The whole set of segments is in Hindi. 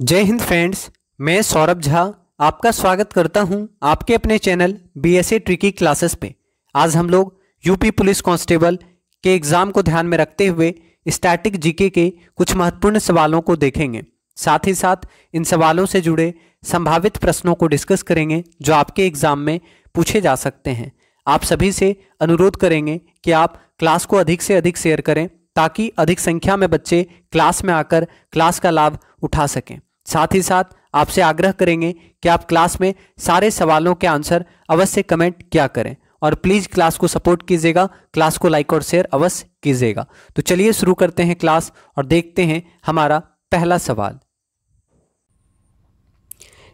जय हिंद फ्रेंड्स। मैं सौरभ झा आपका स्वागत करता हूं आपके अपने चैनल बीएसए ट्रिकी क्लासेस पे। आज हम लोग यूपी पुलिस कांस्टेबल के एग्ज़ाम को ध्यान में रखते हुए स्टैटिक जीके के कुछ महत्वपूर्ण सवालों को देखेंगे। साथ ही साथ इन सवालों से जुड़े संभावित प्रश्नों को डिस्कस करेंगे जो आपके एग्ज़ाम में पूछे जा सकते हैं। आप सभी से अनुरोध करेंगे कि आप क्लास को अधिक से अधिक शेयर करें ताकि अधिक संख्या में बच्चे क्लास में आकर क्लास का लाभ उठा सकें। साथ ही साथ आपसे आग्रह करेंगे कि आप क्लास में सारे सवालों के आंसर अवश्य कमेंट किया करें और प्लीज़ क्लास को सपोर्ट कीजिएगा, क्लास को लाइक और शेयर अवश्य कीजिएगा। तो चलिए शुरू करते हैं क्लास और देखते हैं हमारा पहला सवाल।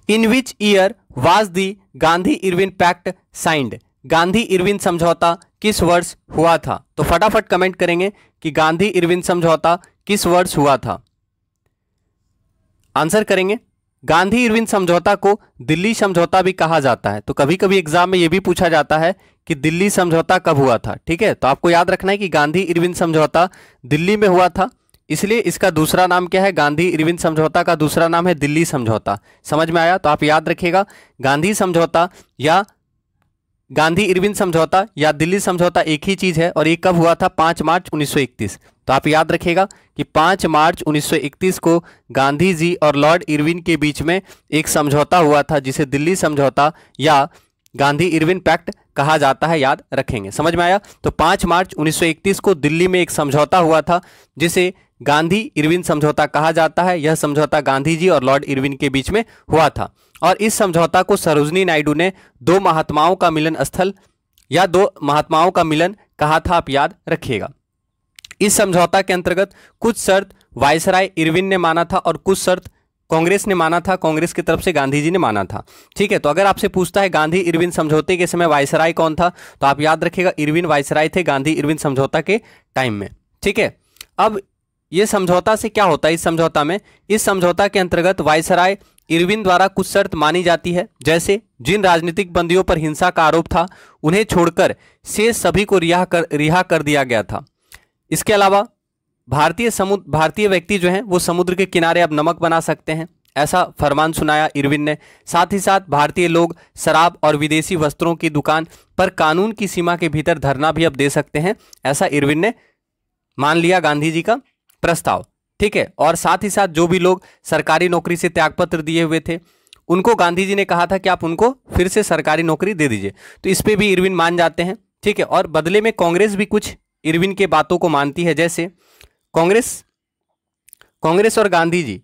In which year was the Gandhi Irwin pact signed? Gandhi Irwin समझौता किस वर्ष हुआ था? तो फटाफट कमेंट करेंगे कि गांधी इरविन समझौता किस वर्ष हुआ था। आंसर करेंगे। गांधी इरविन समझौता को दिल्ली समझौता भी कहा जाता है। तो कभी कभी एग्जाम में यह भी पूछा जाता है कि दिल्ली समझौता कब हुआ था। ठीक है, तो आपको याद रखना है कि गांधी इरविन समझौता दिल्ली में हुआ था, इसलिए इसका दूसरा नाम क्या है? गांधी इरविन समझौता का दूसरा नाम है दिल्ली समझौता। समझ में आया? तो आप याद रखिएगा, गांधी समझौता या गांधी इरविन समझौता या दिल्ली समझौता एक ही चीज है और ये कब हुआ था? 5 मार्च 1931। तो आप याद रखिएगा कि 5 मार्च 1931 को गांधी जी और लॉर्ड इरविन के बीच में एक समझौता हुआ था जिसे दिल्ली समझौता या गांधी इरविन पैक्ट कहा जाता है। याद रखेंगे। समझ में आया? तो 5 मार्च 1931 को दिल्ली में एक समझौता हुआ था जिसे गांधी इरविन समझौता कहा जाता है। यह समझौता गांधी जी और लॉर्ड इरविन के बीच में हुआ था और इस समझौता को सरोजनी नायडू ने दो महात्माओं का मिलन स्थल या दो महात्माओं का मिलन कहा था। आप याद रखिएगा। इस समझौता के अंतर्गत कुछ शर्त वायसराय इरविन ने माना था और कुछ शर्त कांग्रेस ने माना था, कांग्रेस की तरफ से गांधी जी ने माना था। ठीक है, तो अगर आपसे पूछता है गांधी इरविन समझौते के समय वायसराय कौन था, तो आप याद रखिएगा इरविन वायसराय थे गांधी इरविन समझौता के टाइम में। ठीक है, अब ये समझौता से क्या होता है? इस समझौता के अंतर्गत वायसराय इरविन द्वारा कुछ शर्त मानी जाती है, जैसे जिन राजनीतिक बंदियों पर हिंसा का आरोप था उन्हें छोड़कर शेष सभी को रिहा कर दिया गया था। इसके अलावा भारतीय व्यक्ति जो हैं वो समुद्र के किनारे अब नमक बना सकते हैं, ऐसा फरमान सुनाया इरविन ने। साथ ही साथ भारतीय लोग शराब और विदेशी वस्त्रों की दुकान पर कानून की सीमा के भीतर धरना भी अब दे सकते हैं, ऐसा इरविन ने मान लिया गांधी जी का प्रस्ताव। ठीक है, और साथ ही साथ जो भी लोग सरकारी नौकरी से त्यागपत्र दिए हुए थे उनको गांधी जी ने कहा था कि आप उनको फिर से सरकारी नौकरी दे दीजिए। तो इस पे भी इरविन मान जाते हैं। ठीक है, और बदले में कांग्रेस भी कुछ इरविन के बातों को मानती है, जैसे कांग्रेस और गांधी जी।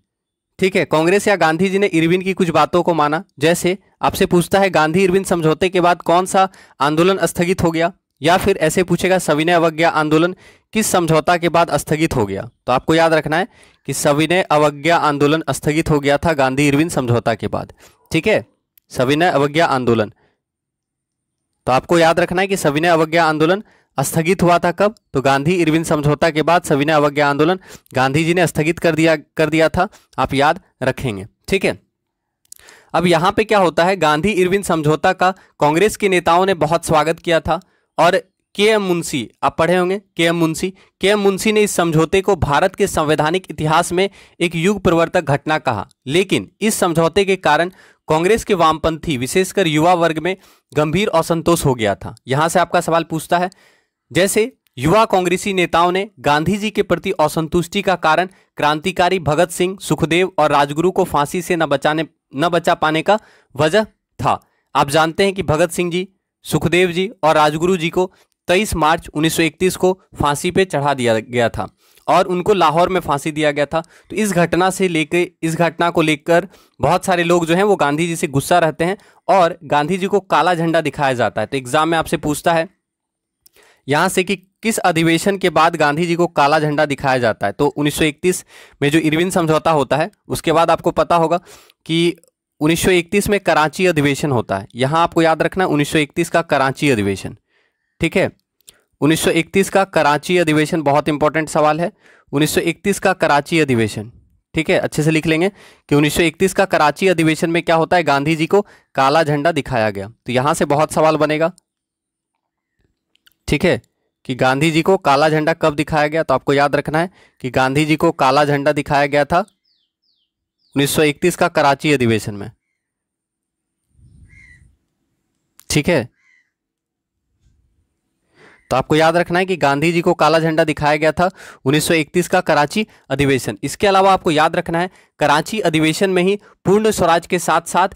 ठीक है, कांग्रेस या गांधी जी ने इरविन की कुछ बातों को माना। जैसे आपसे पूछता है गांधी इरविन समझौते के बाद कौन सा आंदोलन स्थगित हो गया, या फिर ऐसे पूछेगा सविनय अवज्ञा आंदोलन किस समझौता के बाद स्थगित हो गया। तो आपको याद रखना है कि सविनय अवज्ञा आंदोलन स्थगित हो गया था गांधी इरविन समझौता के बाद। ठीक है, सविनय अवज्ञा आंदोलन, तो आपको याद रखना है कि सविनय अवज्ञा आंदोलन स्थगित हुआ था कब? तो गांधी इरविन समझौता के बाद सविनय अवज्ञा आंदोलन गांधी जी ने स्थगित कर दिया था। आप याद रखेंगे। ठीक है, अब यहां पे क्या होता है, गांधी इरविन समझौता का कांग्रेस के नेताओं ने बहुत स्वागत किया था और के.एम. मुंशी, आप पढ़े होंगे के.एम. मुंशी ने इस समझौते को भारत के संवैधानिक इतिहास में एक युग प्रवर्तक घटना कहा। लेकिन इस समझौते के कारण कांग्रेस के वामपंथी विशेषकर युवा वर्ग में गंभीर असंतोष हो गया था। यहां से आपका सवाल पूछता है, जैसे युवा कांग्रेसी नेताओं ने गांधी जी के प्रति असंतुष्टि का कारण क्रांतिकारी भगत सिंह, सुखदेव और राजगुरु को फांसी से न बचा पाने का वजह था। आप जानते हैं कि भगत सिंह जी, सुखदेव जी और राजगुरु जी को 23 मार्च 1931 को फांसी पे चढ़ा दिया गया था और उनको लाहौर में फांसी दिया गया था। तो इस घटना को लेकर बहुत सारे लोग जो हैं वो गांधी जी से गुस्सा रहते हैं और गांधी जी को काला झंडा दिखाया जाता है। तो एग्जाम में आपसे पूछता है यहाँ से कि किस अधिवेशन के बाद गांधी जी को काला झंडा दिखाया जाता है? तो 1931 में जो इरविन समझौता होता है उसके बाद आपको पता होगा कि 1931 में कराची अधिवेशन होता है। यहां आपको याद रखना 1931 का कराची अधिवेशन। ठीक है, 1931 का कराची अधिवेशन बहुत इंपॉर्टेंट सवाल है। 1931 का कराची अधिवेशन, ठीक है, अच्छे से लिख लेंगे कि 1931 का कराची अधिवेशन में क्या होता है, गांधी जी को काला झंडा दिखाया गया। तो यहां से बहुत सवाल बनेगा। ठीक है, कि गांधी जी को काला झंडा कब दिखाया गया? तो आपको याद रखना है कि गांधी जी को काला झंडा दिखाया गया था 1931 का कराची अधिवेशन में, ठीक है। तो आपको याद रखना है कि गांधी जी को काला झंडा दिखाया गया था 1931 का कराची अधिवेशन। इसके अलावा आपको याद रखना है कराची अधिवेशन में ही पूर्ण स्वराज के साथ साथ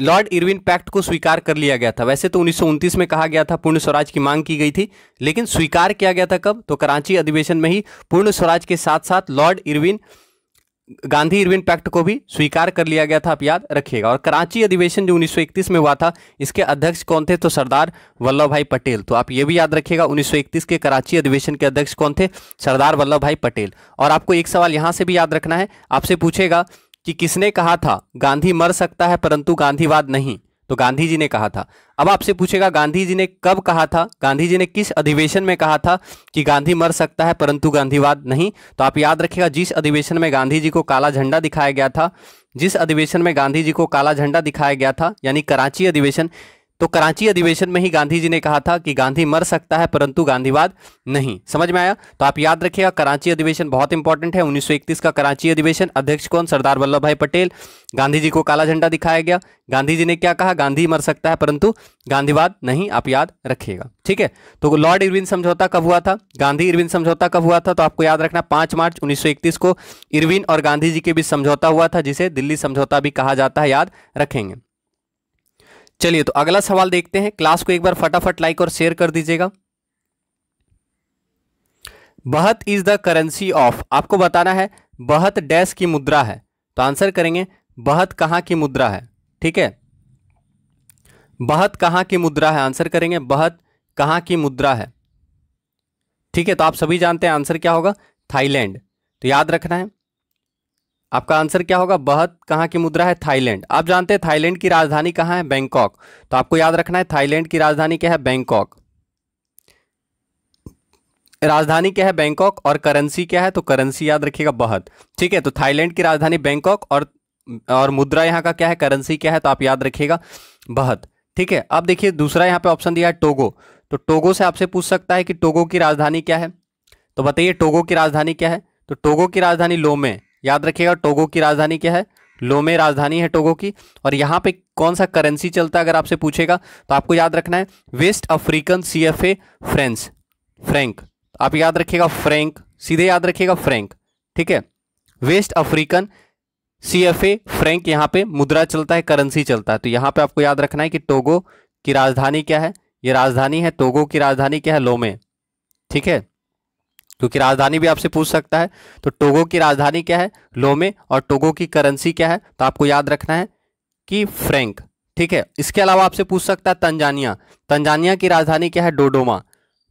लॉर्ड इरविन पैक्ट को स्वीकार कर लिया गया था। वैसे तो 1929 में कहा गया था, पूर्ण स्वराज की मांग की गई थी, लेकिन स्वीकार किया गया था कब? तो कराची अधिवेशन में ही पूर्ण स्वराज के साथ साथ Lord Irwin Gandhi Irwin pact को भी स्वीकार कर लिया गया था, आप याद रखिएगा। और कराची अधिवेशन जो 1931 में हुआ था, इसके अध्यक्ष कौन थे? तो सरदार वल्लभ भाई पटेल। तो आप ये भी याद रखिएगा 1931 के कराची अधिवेशन के अध्यक्ष कौन थे? सरदार वल्लभ भाई पटेल। और आपको एक सवाल यहां से भी याद रखना है, आपसे पूछेगा कि किसने कहा था गांधी मर सकता है परंतु गांधीवाद नहीं? तो गांधी जी ने कहा था। अब आपसे पूछेगा गांधी जी ने कब कहा था, गांधी जी ने किस अधिवेशन में कहा था कि गांधी मर सकता है परंतु गांधीवाद नहीं? तो आप याद रखिएगा जिस अधिवेशन में गांधी जी को काला झंडा दिखाया गया था, जिस अधिवेशन में गांधी जी को काला झंडा दिखाया गया था, यानी कराची अधिवेशन, तो कराची अधिवेशन में ही गांधी जी ने कहा था कि गांधी मर सकता है परंतु गांधीवाद नहीं। समझ में आया? तो आप याद रखिएगा कराची अधिवेशन बहुत इंपॉर्टेंट है, 1931 का कराची अधिवेशन, अध्यक्ष कौन? सरदार वल्लभ भाई पटेल। गांधी जी को काला झंडा दिखाया गया, गांधी जी ने क्या कहा? गांधी मर सकता है परंतु गांधीवाद नहीं, आप याद रखिएगा, ठीक है। तो लॉर्ड इरविन समझौता कब हुआ था? गांधी इरविन समझौता कब हुआ था? तो आपको याद रखना 5 मार्च 1931 को इरविन और गांधी जी के बीच समझौता हुआ था, जिसे दिल्ली समझौता भी कहा जाता है, याद रखेंगे। चलिए तो अगला सवाल देखते हैं। क्लास को एक बार फटाफट लाइक और शेयर कर दीजिएगा। बहत इज द करेंसी ऑफ, आपको बताना है बहत डैश की मुद्रा है, तो आंसर करेंगे बहत कहां की मुद्रा है, ठीक है। बहत कहां की मुद्रा है, आंसर करेंगे बहत कहां की मुद्रा है, ठीक है। तो आप सभी जानते हैं आंसर क्या होगा? थाईलैंड। तो याद रखना है आपका आंसर क्या होगा? बहत कहां की मुद्रा है? थाईलैंड। आप जानते हैं थाईलैंड की राजधानी कहां है? बैंकॉक। तो आपको याद रखना है थाईलैंड की राजधानी क्या है? बैंकॉक। राजधानी क्या है? बैंकॉक। और करेंसी क्या है? तो करेंसी याद रखिएगा बहत, ठीक है। तो थाईलैंड की राजधानी बैंकॉक और मुद्रा यहाँ का क्या है? करेंसी क्या है? तो आप याद रखिएगा बहत, ठीक है। अब देखिए दूसरा यहाँ पे ऑप्शन दिया है टोगो। तो टोगो से आपसे पूछ सकता है कि टोगो की राजधानी क्या है, तो बताइए टोगो की राजधानी क्या है? तो टोगो की राजधानी लोमे, याद रखिएगा टोगो की राजधानी क्या है? लोमे राजधानी है टोगो की। और यहाँ पे कौन सा करेंसी चलता है अगर आपसे पूछेगा, तो आपको याद रखना है वेस्ट अफ्रीकन CFA फ्रैंक। आप याद रखिएगा फ्रैंक, सीधे याद रखिएगा फ्रैंक, ठीक है। वेस्ट अफ्रीकन CFA फ्रैंक यहाँ पे मुद्रा चलता है, करेंसी चलता है। तो यहाँ पे आपको याद रखना है कि टोगो की राजधानी क्या है? ये राजधानी है टोगो की राजधानी क्या है? लोमे, ठीक है, क्योंकि राजधानी भी आपसे पूछ सकता है। तो टोगो की राजधानी क्या है? लोमे। और टोगो की करेंसी क्या है? तो आपको याद रखना है कि फ्रैंक, ठीक है। इसके अलावा आपसे पूछ सकता है तंजानिया। तंजानिया की राजधानी क्या है? दोदोमा।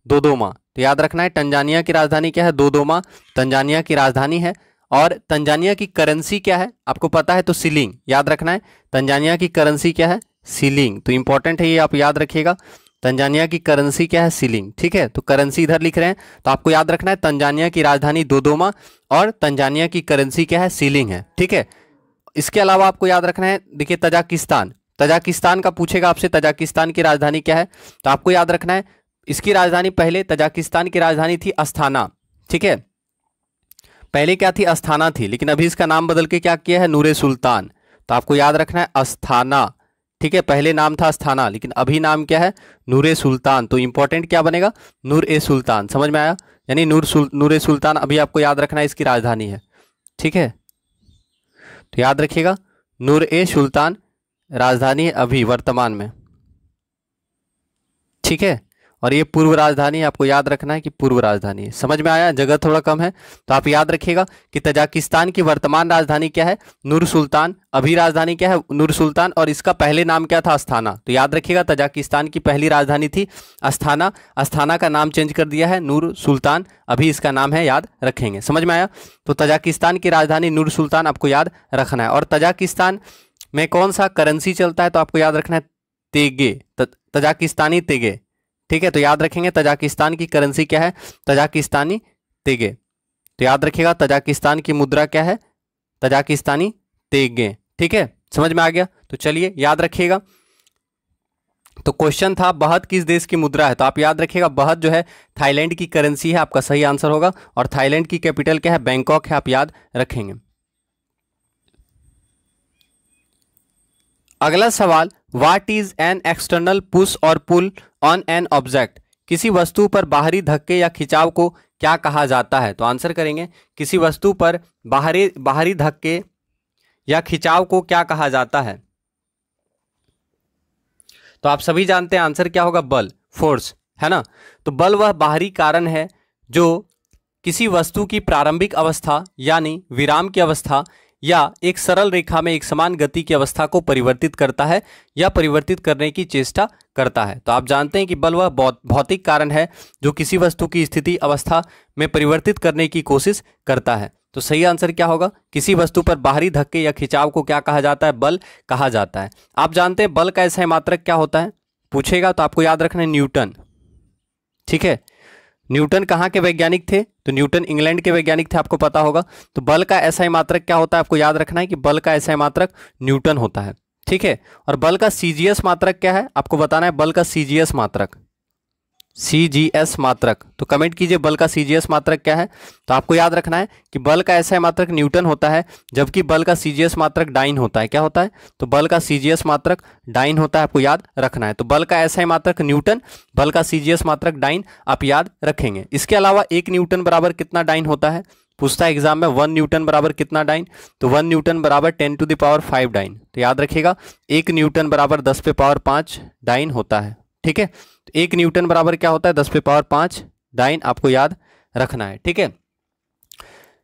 तो याद रखना है तंजानिया की राजधानी क्या है? दोदोमा तंजानिया की राजधानी है। और तंजानिया की करेंसी क्या है? आपको पता है तो सिलिंग, याद रखना है तंजानिया की करेंसी क्या है? सिलिंग। तो इंपॉर्टेंट है ये, आप याद रखिएगा तंजानिया की करेंसी क्या है? सिलिंग, ठीक है। तो करेंसी इधर लिख रहे हैं, तो आपको याद रखना है तंजानिया की राजधानी दोदोमा और तंजानिया की करेंसी क्या है? सिलिंग है, ठीक है। इसके अलावा आपको याद रखना है, देखिए तजाकिस्तान, तजाकिस्तान का पूछेगा आपसे तजाकिस्तान की राजधानी क्या है? तो आपको याद रखना है इसकी राजधानी, पहले तजाकिस्तान की राजधानी थी अस्थाना, ठीक है। पहले क्या थी? अस्थाना थी, लेकिन अभी इसका नाम बदल के क्या किया है? नूर ए सुल्तान। तो आपको याद रखना है अस्थाना, ठीक है। पहले नाम था अस्थाना, लेकिन अभी नाम क्या है? नूर ए सुल्तान। तो इंपॉर्टेंट क्या बनेगा? नूर ए सुल्तान। समझ में आया? यानी नूर ए सुल्तान अभी आपको याद रखना है इसकी राजधानी है, ठीक है। तो याद रखिएगा नूर ए सुल्तान राजधानी है अभी वर्तमान में, ठीक है। और ये पूर्व राजधानी है, आपको याद रखना है कि पूर्व राजधानी है। समझ में आया? जगह थोड़ा कम है, तो आप याद रखिएगा कि तजाकिस्तान की वर्तमान राजधानी क्या है? नूर सुल्तान। अभी राजधानी क्या है? नूर सुल्तान। और इसका पहले नाम क्या था? अस्थाना। तो याद रखिएगा तजाकिस्तान की पहली राजधानी थी अस्थाना, अस्थाना का नाम चेंज कर दिया है नूर सुल्तान, अभी इसका नाम है, याद रखेंगे। समझ में आया? तो तजाकिस्तान की राजधानी नूर सुल्तान आपको याद रखना है। और तजाकिस्तान में कौन सा करेंसी चलता है? तो आपको याद रखना है तेगे, तजाकिस्तानी तेगे, ठीक है। तो याद रखेंगे तजाकिस्तान की करेंसी क्या है? तजाकिस्तानी तेगे। तो याद रखिएगा तजाकिस्तान की मुद्रा क्या है? तजाकिस्तानी तेगे, ठीक है। समझ में आ गया? तो चलिए याद रखिएगा। तो क्वेश्चन था बहत किस देश की मुद्रा है? तो आप याद रखिएगा बहत जो है थाईलैंड की करेंसी है, आपका सही आंसर होगा। और थाईलैंड की कैपिटल क्या है? बैंकॉक है, आप याद रखेंगे। अगला सवाल, what is an external push और पुल ऑन एन ऑब्जेक्ट। किसी वस्तु पर बाहरी धक्के या खिंचाव को क्या कहा जाता है। तो आंसर करेंगे, किसी वस्तु पर बाहरी धक्के या खिंचाव को क्या कहा जाता है। तो आप सभी जानते हैं आंसर क्या होगा, बल, फोर्स, है ना। तो बल वह बाहरी कारण है जो किसी वस्तु की प्रारंभिक अवस्था यानी विराम की अवस्था या एक सरल रेखा में एक समान गति की अवस्था को परिवर्तित करता है या परिवर्तित करने की चेष्टा करता है। तो आप जानते हैं कि बल वह भौतिक कारण है जो किसी वस्तु की स्थिति अवस्था में परिवर्तित करने की कोशिश करता है। तो सही आंसर क्या होगा, किसी वस्तु पर बाहरी धक्के या खिंचाव को क्या कहा जाता है, बल कहा जाता है। आप जानते हैं बल का ऐसा मात्रक क्या होता है, पूछेगा तो आपको याद रखना है न्यूटन। ठीक है, न्यूटन कहाँ के वैज्ञानिक थे, तो न्यूटन इंग्लैंड के वैज्ञानिक थे, आपको पता होगा। तो बल का ऐसा मात्रक क्या होता है, आपको याद रखना है कि बल का ऐसा मात्रक न्यूटन होता है। ठीक है, और बल का सीजीएस मात्रक क्या है, आपको बताना है बल का सीजीएस मात्रक, सीजीएस मात्रक। तो कमेंट कीजिए बल का सीजीएस मात्रक क्या है। तो आपको याद रखना है कि बल का ऐसा मात्रक न्यूटन होता है, जबकि बल का सीजीएस मात्रक डाइन होता है। क्या होता है, तो बल का सीजीएस मात्रक डाइन होता है, आपको याद रखना है। तो बल का ऐसा मात्रक न्यूटन, बल का सीजीएस मात्रक डाइन, आप याद रखेंगे। इसके अलावा 1 न्यूटन बराबर कितना डाइन होता है, पूछता है एग्जाम में, 1 न्यूटन बराबर कितना डाइन, तो 1 न्यूटन बराबर 10⁵ डाइन। तो याद रखिएगा 1 न्यूटन बराबर 10⁵ डाइन होता है। ठीक है, तो 1 न्यूटन बराबर क्या होता है, 10⁵ डाइन, आपको याद रखना है। ठीक है,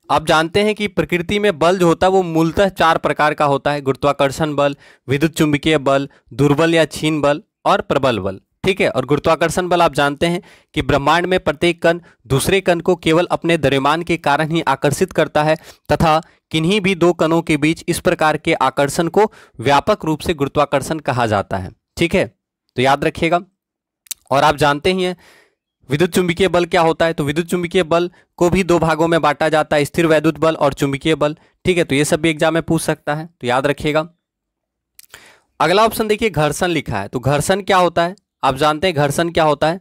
आप जानते हैं कि प्रकृति में बल जो होता है वो मूलतः 4 प्रकार का होता है, गुरुत्वाकर्षण बल, विद्युत चुंबकीय बल, दुर्बल या क्षीण बल और प्रबल बल। ठीक है, और गुरुत्वाकर्षण बल आप जानते हैं कि ब्रह्मांड में प्रत्येक कण दूसरे कण को केवल अपने द्रव्यमान के कारण ही आकर्षित करता है तथा किन्हीं भी 2 कणों के बीच इस प्रकार के आकर्षण को व्यापक रूप से गुरुत्वाकर्षण कहा जाता है। ठीक है, तो याद रखिएगा। और आप जानते ही हैं विद्युत चुंबकीय बल क्या होता है, तो विद्युत चुंबकीय बल को भी 2 भागों में बांटा जाता है, स्थिर वैद्युत बल और चुंबकीय बल। ठीक है, तो ये सब भी एग्जाम में पूछ सकता है, तो याद रखिएगा। अगला ऑप्शन देखिए, घर्षण लिखा है। तो घर्षण क्या होता है, आप जानते हैं घर्षण क्या होता है,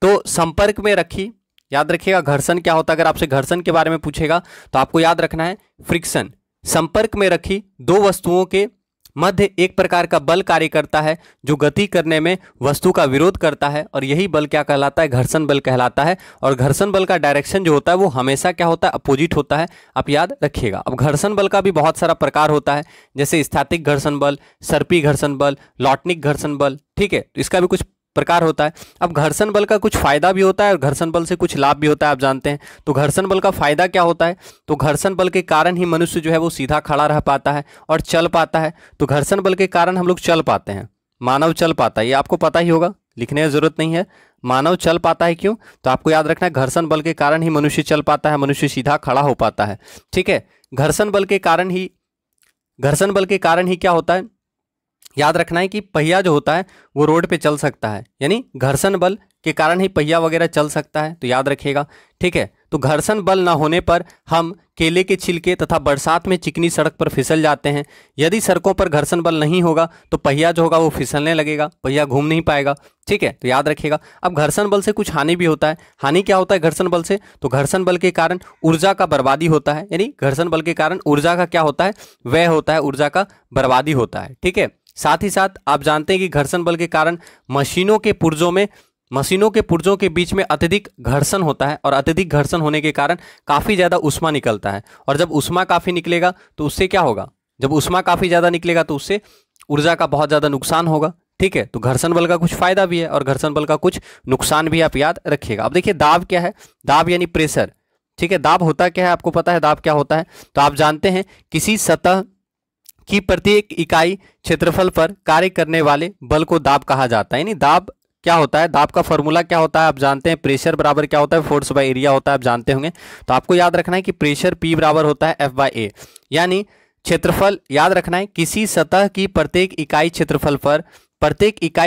तो संपर्क में रखी, याद रखिएगा घर्षण क्या होता है। अगर आपसे घर्षण के बारे में पूछेगा तो आपको याद रखना है फ्रिक्शन, संपर्क में रखी 2 वस्तुओं के मध्य एक प्रकार का बल कार्य करता है जो गति करने में वस्तु का विरोध करता है, और यही बल क्या कहलाता है, घर्षण बल कहलाता है। और घर्षण बल का डायरेक्शन जो होता है वो हमेशा क्या होता है, अपोजिट होता है, आप याद रखिएगा। अब घर्षण बल का भी बहुत सारा प्रकार होता है, जैसे स्थैतिक घर्षण बल, सर्पी घर्षण बल, लॉटनिक घर्षण बल। ठीक है, तो इसका भी कुछ प्रकार होता है। अब घर्षण बल का कुछ फायदा भी होता है और घर्षण बल से कुछ लाभ भी होता है, आप जानते हैं। तो घर्षण बल का फायदा क्या होता है, तो घर्षण बल के कारण ही मनुष्य जो है वो सीधा खड़ा रह पाता है और चल पाता है। तो घर्षण बल के कारण हम लोग चल पाते हैं, मानव चल पाता है, ये आपको पता ही होगा, लिखने की जरूरत नहीं है। मानव चल पाता है क्यों, तो आपको याद रखना है घर्षण बल के कारण ही मनुष्य चल पाता है, मनुष्य सीधा खड़ा हो पाता है। ठीक है, घर्षण बल के कारण ही क्या होता है, याद रखना है कि पहिया जो होता है वो रोड पे चल सकता है, यानी घर्षण बल के कारण ही पहिया वगैरह चल सकता है, तो याद रखिएगा। ठीक है, तो घर्षण बल ना होने पर हम केले के छिलके तथा बरसात में चिकनी सड़क पर फिसल जाते हैं। यदि सड़कों पर घर्षण बल नहीं होगा तो पहिया जो होगा वो फिसलने लगेगा, पहिया घूम नहीं पाएगा। ठीक है, तो याद रखिएगा। अब घर्षण बल से कुछ हानि भी होता है। हानि क्या होता है घर्षण बल से, तो घर्षण बल के कारण ऊर्जा का बर्बादी होता है, यानी घर्षण बल के कारण ऊर्जा का क्या होता है, व्यय होता है, ऊर्जा का बर्बादी होता है। ठीक है, साथ ही साथ आप जानते हैं कि घर्षण बल के कारण मशीनों के पुर्जों के बीच में अत्यधिक घर्षण होता है, और अत्यधिक घर्षण होने के कारण काफ़ी ज़्यादा ऊष्मा निकलता है। और जब ऊष्मा काफ़ी निकलेगा तो उससे क्या होगा, जब ऊष्मा काफ़ी ज़्यादा निकलेगा तो उससे ऊर्जा का बहुत ज़्यादा नुकसान होगा। ठीक है, तो घर्षण बल का कुछ फायदा भी है और घर्षण बल का कुछ नुकसान भी, आप याद रखिएगा। अब देखिए दाब क्या है, दाब यानी प्रेशर। ठीक है, दाब होता क्या है, आपको पता है दाब क्या होता है, तो आप जानते हैं किसी सतह कि प्रत्येक इकाई क्षेत्रफल पर कार्य करने वाले बल को दाब कहा जाता है। यानी दाब क्या होता है, दाब का फॉर्मूला क्या होता है, आप जानते हैं प्रेशर बराबर क्या होता है, फोर्स बाय एरिया होता है, आप जानते होंगे। तो आपको याद रखना है कि प्रेशर P बराबर होता है F/A, यानी क्षेत्रफल, याद रखना है किसी सतह की प्रत्येक इकाई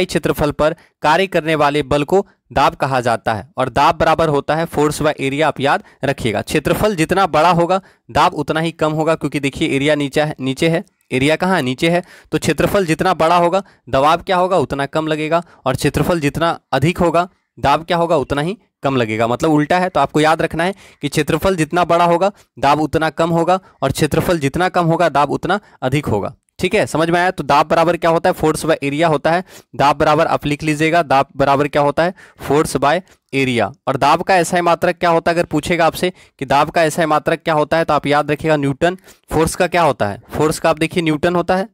क्षेत्रफल पर कार्य करने वाले बल को दाब कहा जाता है, और दाब बराबर होता है फोर्स बाय एरिया, आप याद रखिएगा। क्षेत्रफल जितना बड़ा होगा दाब उतना ही कम होगा, क्योंकि देखिए एरिया नीचे है, एरिया कहाँ नीचे है, तो क्षेत्रफल जितना बड़ा होगा दबाव क्या होगा उतना कम लगेगा, और क्षेत्रफल जितना अधिक होगा दाब क्या होगा उतना ही कम लगेगा, मतलब उल्टा है। तो आपको याद रखना है कि क्षेत्रफल जितना बड़ा होगा दाब उतना कम होगा, और क्षेत्रफल जितना कम होगा दाब उतना अधिक होगा। ठीक है, समझ में आया। तो दाब बराबर क्या होता है, फोर्स बाय एरिया होता है। दाब बराबर आप लिख लीजिएगा, दाब बराबर क्या होता है, फोर्स बाय एरिया। और दाब का एसआई मात्रक क्या होता है, अगर पूछेगा आपसे कि दाब का एसआई मात्रक क्या होता है, तो आप याद रखिएगा न्यूटन। फोर्स का क्या होता है, फोर्स का आप देखिए न्यूटन होता है।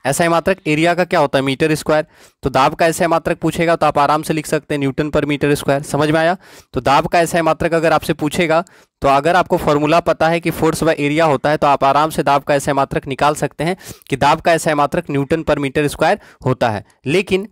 एसआई मात्रक एरिया का क्या होता है, मीटर स्क्वायर। तो दाब का एसआई मात्रक पूछेगा तो आप आराम से लिख सकते हैं न्यूटन पर मीटर स्क्वायर। समझ में आया। तो दाब का एसआई मात्रक अगर आपसे पूछेगा तो अगर आपको फॉर्मूला पता है कि फोर्स बाय एरिया होता है तो आप आराम से दाब का एसआई मात्रक निकाल सकते हैं कि दाब का एसआई मात्रक न्यूटन पर मीटर स्क्वायर होता है। लेकिन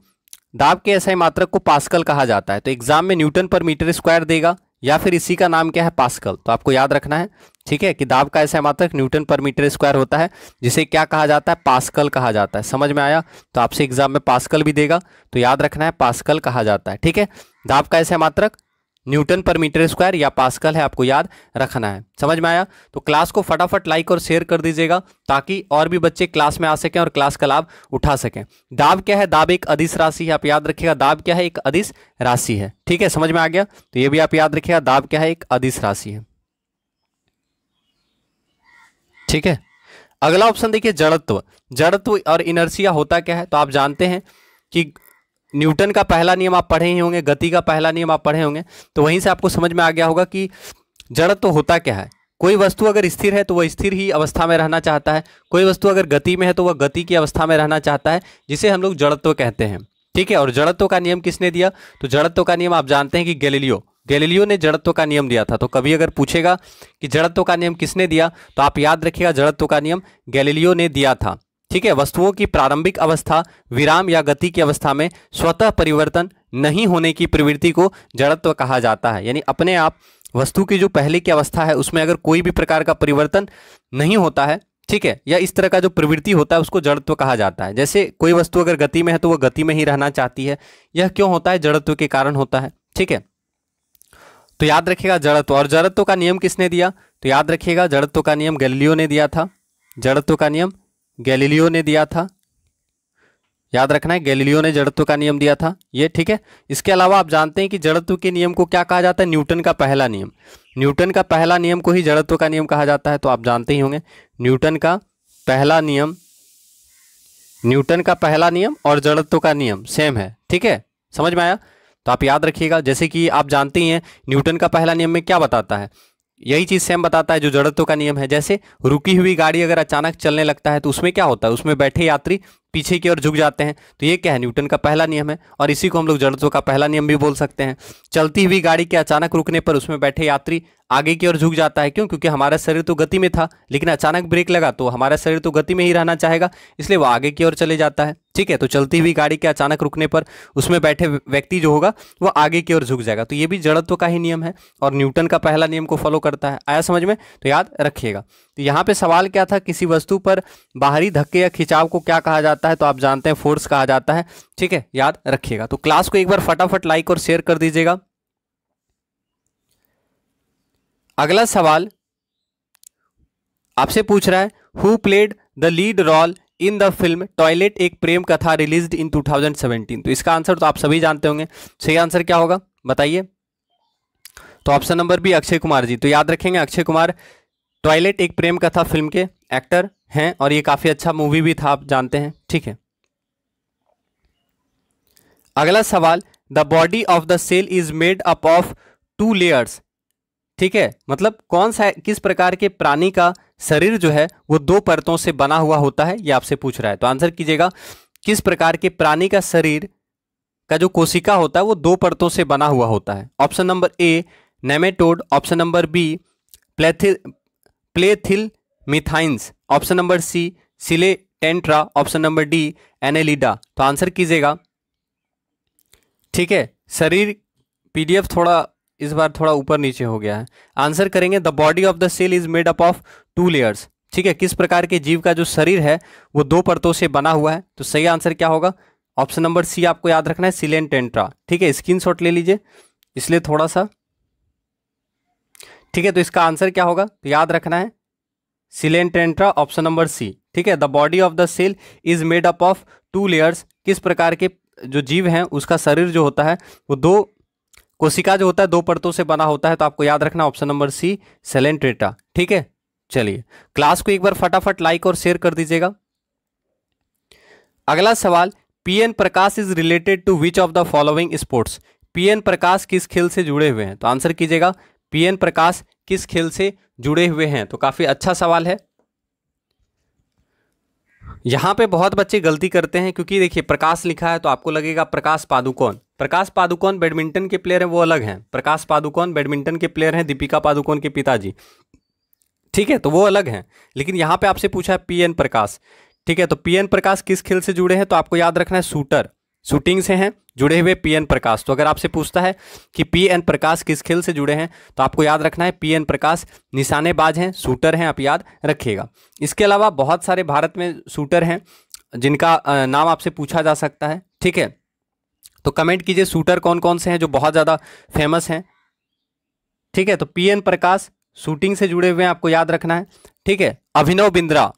दाब के एसआई मात्रक को पास्कल कहा जाता है। तो एग्जाम में न्यूटन पर मीटर स्क्वायर देगा या फिर इसी का नाम क्या है, पास्कल। तो आपको याद रखना है, ठीक है, कि दाब का एसआई मात्रक न्यूटन पर मीटर स्क्वायर होता है, जिसे क्या कहा जाता है, पास्कल कहा जाता है। समझ में आया। तो आपसे एग्जाम में पास्कल भी देगा तो याद रखना है, पास्कल कहा जाता है। ठीक है, दाब का एसआई मात्रक न्यूटन पर मीटर स्क्वायर या पास्कल है, आपको याद रखना है। समझ में आया। तो क्लास को फटाफट लाइक और शेयर कर दीजिएगा ताकि और भी बच्चे क्लास में आ सकें और क्लास का लाभ उठा सकें। दाब क्या है, दाब एक अदिश राशि है। आप याद रखिएगा, दाब क्या है, एक अदिश राशि है। ठीक है, समझ में आ गया। तो ये भी आप याद रखिएगा, दाब क्या है, एक अदिश राशि है। ठीक है, अगला ऑप्शन देखिए, जड़त्व। जड़त्व और इनर्शिया होता क्या है, तो आप जानते हैं कि न्यूटन का पहला नियम आप पढ़े ही होंगे, गति का पहला नियम आप पढ़े होंगे, तो वहीं से आपको समझ में आ गया होगा कि जड़त्व होता क्या है। कोई वस्तु अगर स्थिर है तो वह स्थिर ही अवस्था में रहना चाहता है, कोई वस्तु अगर गति में है तो वह गति की अवस्था में रहना चाहता है, जिसे हम लोग जड़त्व कहते हैं। ठीक है, और जड़त्व का नियम किसने दिया, तो जड़त्व का नियम आप जानते हैं कि गैलीलियो ने जड़त्व का नियम दिया था। तो कभी अगर पूछेगा कि जड़त्व का नियम किसने दिया, तो आप याद रखिएगा, जड़त्व का नियम गैलीलियो ने दिया था। ठीक है, वस्तुओं की प्रारंभिक अवस्था, विराम या गति की अवस्था में स्वतः परिवर्तन नहीं होने की प्रवृत्ति को जड़त्व कहा जाता है। यानी अपने आप वस्तु की जो पहले की अवस्था है उसमें अगर कोई भी प्रकार का परिवर्तन नहीं होता है, ठीक है, या इस तरह का जो प्रवृत्ति होता है उसको जड़त्व कहा जाता है। जैसे कोई वस्तु अगर गति में है तो वह गति में ही रहना चाहती है, यह क्यों होता है, जड़त्व के कारण होता है। ठीक है, तो याद रखिएगा जड़त्व। और जड़त्व का नियम किसने दिया, तो याद रखिएगा, जड़त्व का नियम गैलीलियो ने दिया था। जड़त्व का नियम गैलीलियो ने दिया था, याद रखना है, गैलीलियो ने जड़त्व का नियम दिया था ये। ठीक है, इसके अलावा आप जानते हैं कि जड़त्व के नियम को क्या कहा जाता है, न्यूटन का पहला नियम। न्यूटन का पहला नियम को ही जड़त्व का नियम कहा जाता है। तो आप जानते ही होंगे, न्यूटन का पहला नियम, न्यूटन का पहला नियम और जड़त्व का नियम सेम है। ठीक है, समझ में आया। तो आप याद रखिएगा, जैसे कि आप जानते ही हैं न्यूटन का पहला नियम में क्या बताता है, यही चीज सेम बताता है जो जड़त्व का नियम है। जैसे रुकी हुई गाड़ी अगर अचानक चलने लगता है तो उसमें क्या होता है, उसमें बैठे यात्री पीछे की ओर झुक जाते हैं। तो ये क्या है, न्यूटन का पहला नियम है, और इसी को हम लोग जड़त्व का पहला नियम भी बोल सकते हैं। चलती हुई गाड़ी के अचानक रुकने पर उसमें बैठे यात्री आगे की ओर झुक जाता है। क्यों, क्योंकि हमारा शरीर तो गति में था, लेकिन अचानक ब्रेक लगा तो हमारा शरीर तो गति में ही रहना चाहेगा, इसलिए वो आगे की ओर चले जाता है। ठीक है, तो चलती हुई गाड़ी के अचानक रुकने पर उसमें बैठे व्यक्ति जो होगा वो आगे की ओर झुक जाएगा। तो ये भी जड़त्व का ही नियम है और न्यूटन का पहला नियम को फॉलो करता है। आया समझ में, तो याद रखिएगा। तो यहाँ पे सवाल क्या था, किसी वस्तु पर बाहरी धक्के या खिंचाव को क्या कहा जाता है, तो आप जानते हैं फोर्स कहा जाता है। ठीक है, याद रखिएगा। तो क्लास को एक बार फटाफट लाइक और शेयर कर दीजिएगा। अगला सवाल आपसे पूछ रहा है, who played the lead role in the film Toilet, Ek Prem कथा रिलीज्ड इन 2017। तो इसका आंसर तो आप सभी जानते होंगे, सही आंसर क्या होगा बताइए। तो option number B, Akshay Kumar ji. तो याद रखेंगे, अक्षय कुमार टॉयलेट एक प्रेम कथा फिल्म के एक्टर हैं और ये काफी अच्छा मूवी भी था, आप जानते हैं। ठीक है, अगला सवाल, the body of the cell is made up of 2 layers. ठीक है, मतलब कौन सा, किस प्रकार के प्राणी का शरीर जो है वो 2 परतों से बना हुआ होता है, ये आपसे पूछ रहा है। तो आंसर कीजिएगा, किस प्रकार के प्राणी का शरीर का जो कोशिका होता है वो 2 परतों से बना हुआ होता है। Option number A, nematode. Option number B, platyhelminthes. Option number C, coelenterata. Option number D, annelida. तो आंसर कीजिएगा। ठीक है, शरीर पीडीएफ थोड़ा इस बार थोड़ा ऊपर नीचे हो गया है। आंसर करेंगे, the body of the cell is made up of 2 layers. ठीक है, किस प्रकार के जीव का जो शरीर है वो 2 परतों से बना हुआ है। तो सही आंसर क्या होगा, ऑप्शन नंबर सी आपको याद रखना है, सिलेंटेंट्रा। ठीक है, स्क्रीनशॉट ले लीजिए इसलिए थोड़ा सा। ठीक है, तो इसका आंसर क्या होगा, तो याद रखना है सिलेंटेंट्रा, ऑप्शन नंबर सी। ठीक है, the body of the cell is made up of 2 layers. किस प्रकार के जो जीव हैं उसका शरीर जो होता है वो 2 कोशिका जो होता है 2 परतों से बना होता है। तो आपको याद रखना ऑप्शन नंबर सी, सिलेंट्रेटा। ठीक है, चलिए क्लास को एक बार फटाफट लाइक और शेयर कर दीजिएगा। अगला सवाल, PN Prakash is related to which of the following sports. PN Prakash किस खेल से जुड़े हुए हैं? तो आंसर कीजिएगा, पीएन प्रकाश किस खेल से जुड़े हुए हैं। तो काफी अच्छा सवाल है। यहां पे बहुत बच्चे गलती करते हैं, क्योंकि देखिए प्रकाश लिखा है तो आपको लगेगा प्रकाश पादुकोण। प्रकाश पादुकोण बैडमिंटन के प्लेयर हैं, वो अलग हैं। प्रकाश पादुकोण बैडमिंटन के प्लेयर हैं, दीपिका पादुकोण के पिताजी, ठीक है, तो वो अलग हैं। लेकिन यहाँ पे आपसे पूछा है पीएन प्रकाश, ठीक है, तो पीएन प्रकाश किस खेल से जुड़े हैं? तो आपको याद रखना है शूटर, शूटिंग से हैं जुड़े हुए पीएन प्रकाश। तो अगर आपसे पूछता है कि पीएन प्रकाश किस खेल से जुड़े हैं, तो आपको याद रखना है पीएन प्रकाश निशानेबाज हैं, शूटर हैं, आप याद रखिएगा। इसके अलावा बहुत सारे भारत में शूटर हैं जिनका नाम आपसे पूछा जा सकता है, ठीक है, तो कमेंट कीजिए शूटर कौन कौन से हैं जो बहुत ज़्यादा फेमस हैं, ठीक है। तो पीएन प्रकाश शूटिंग से जुड़े हुए हैं, आपको याद रखना है, ठीक है। अभिनव बिंद्रा,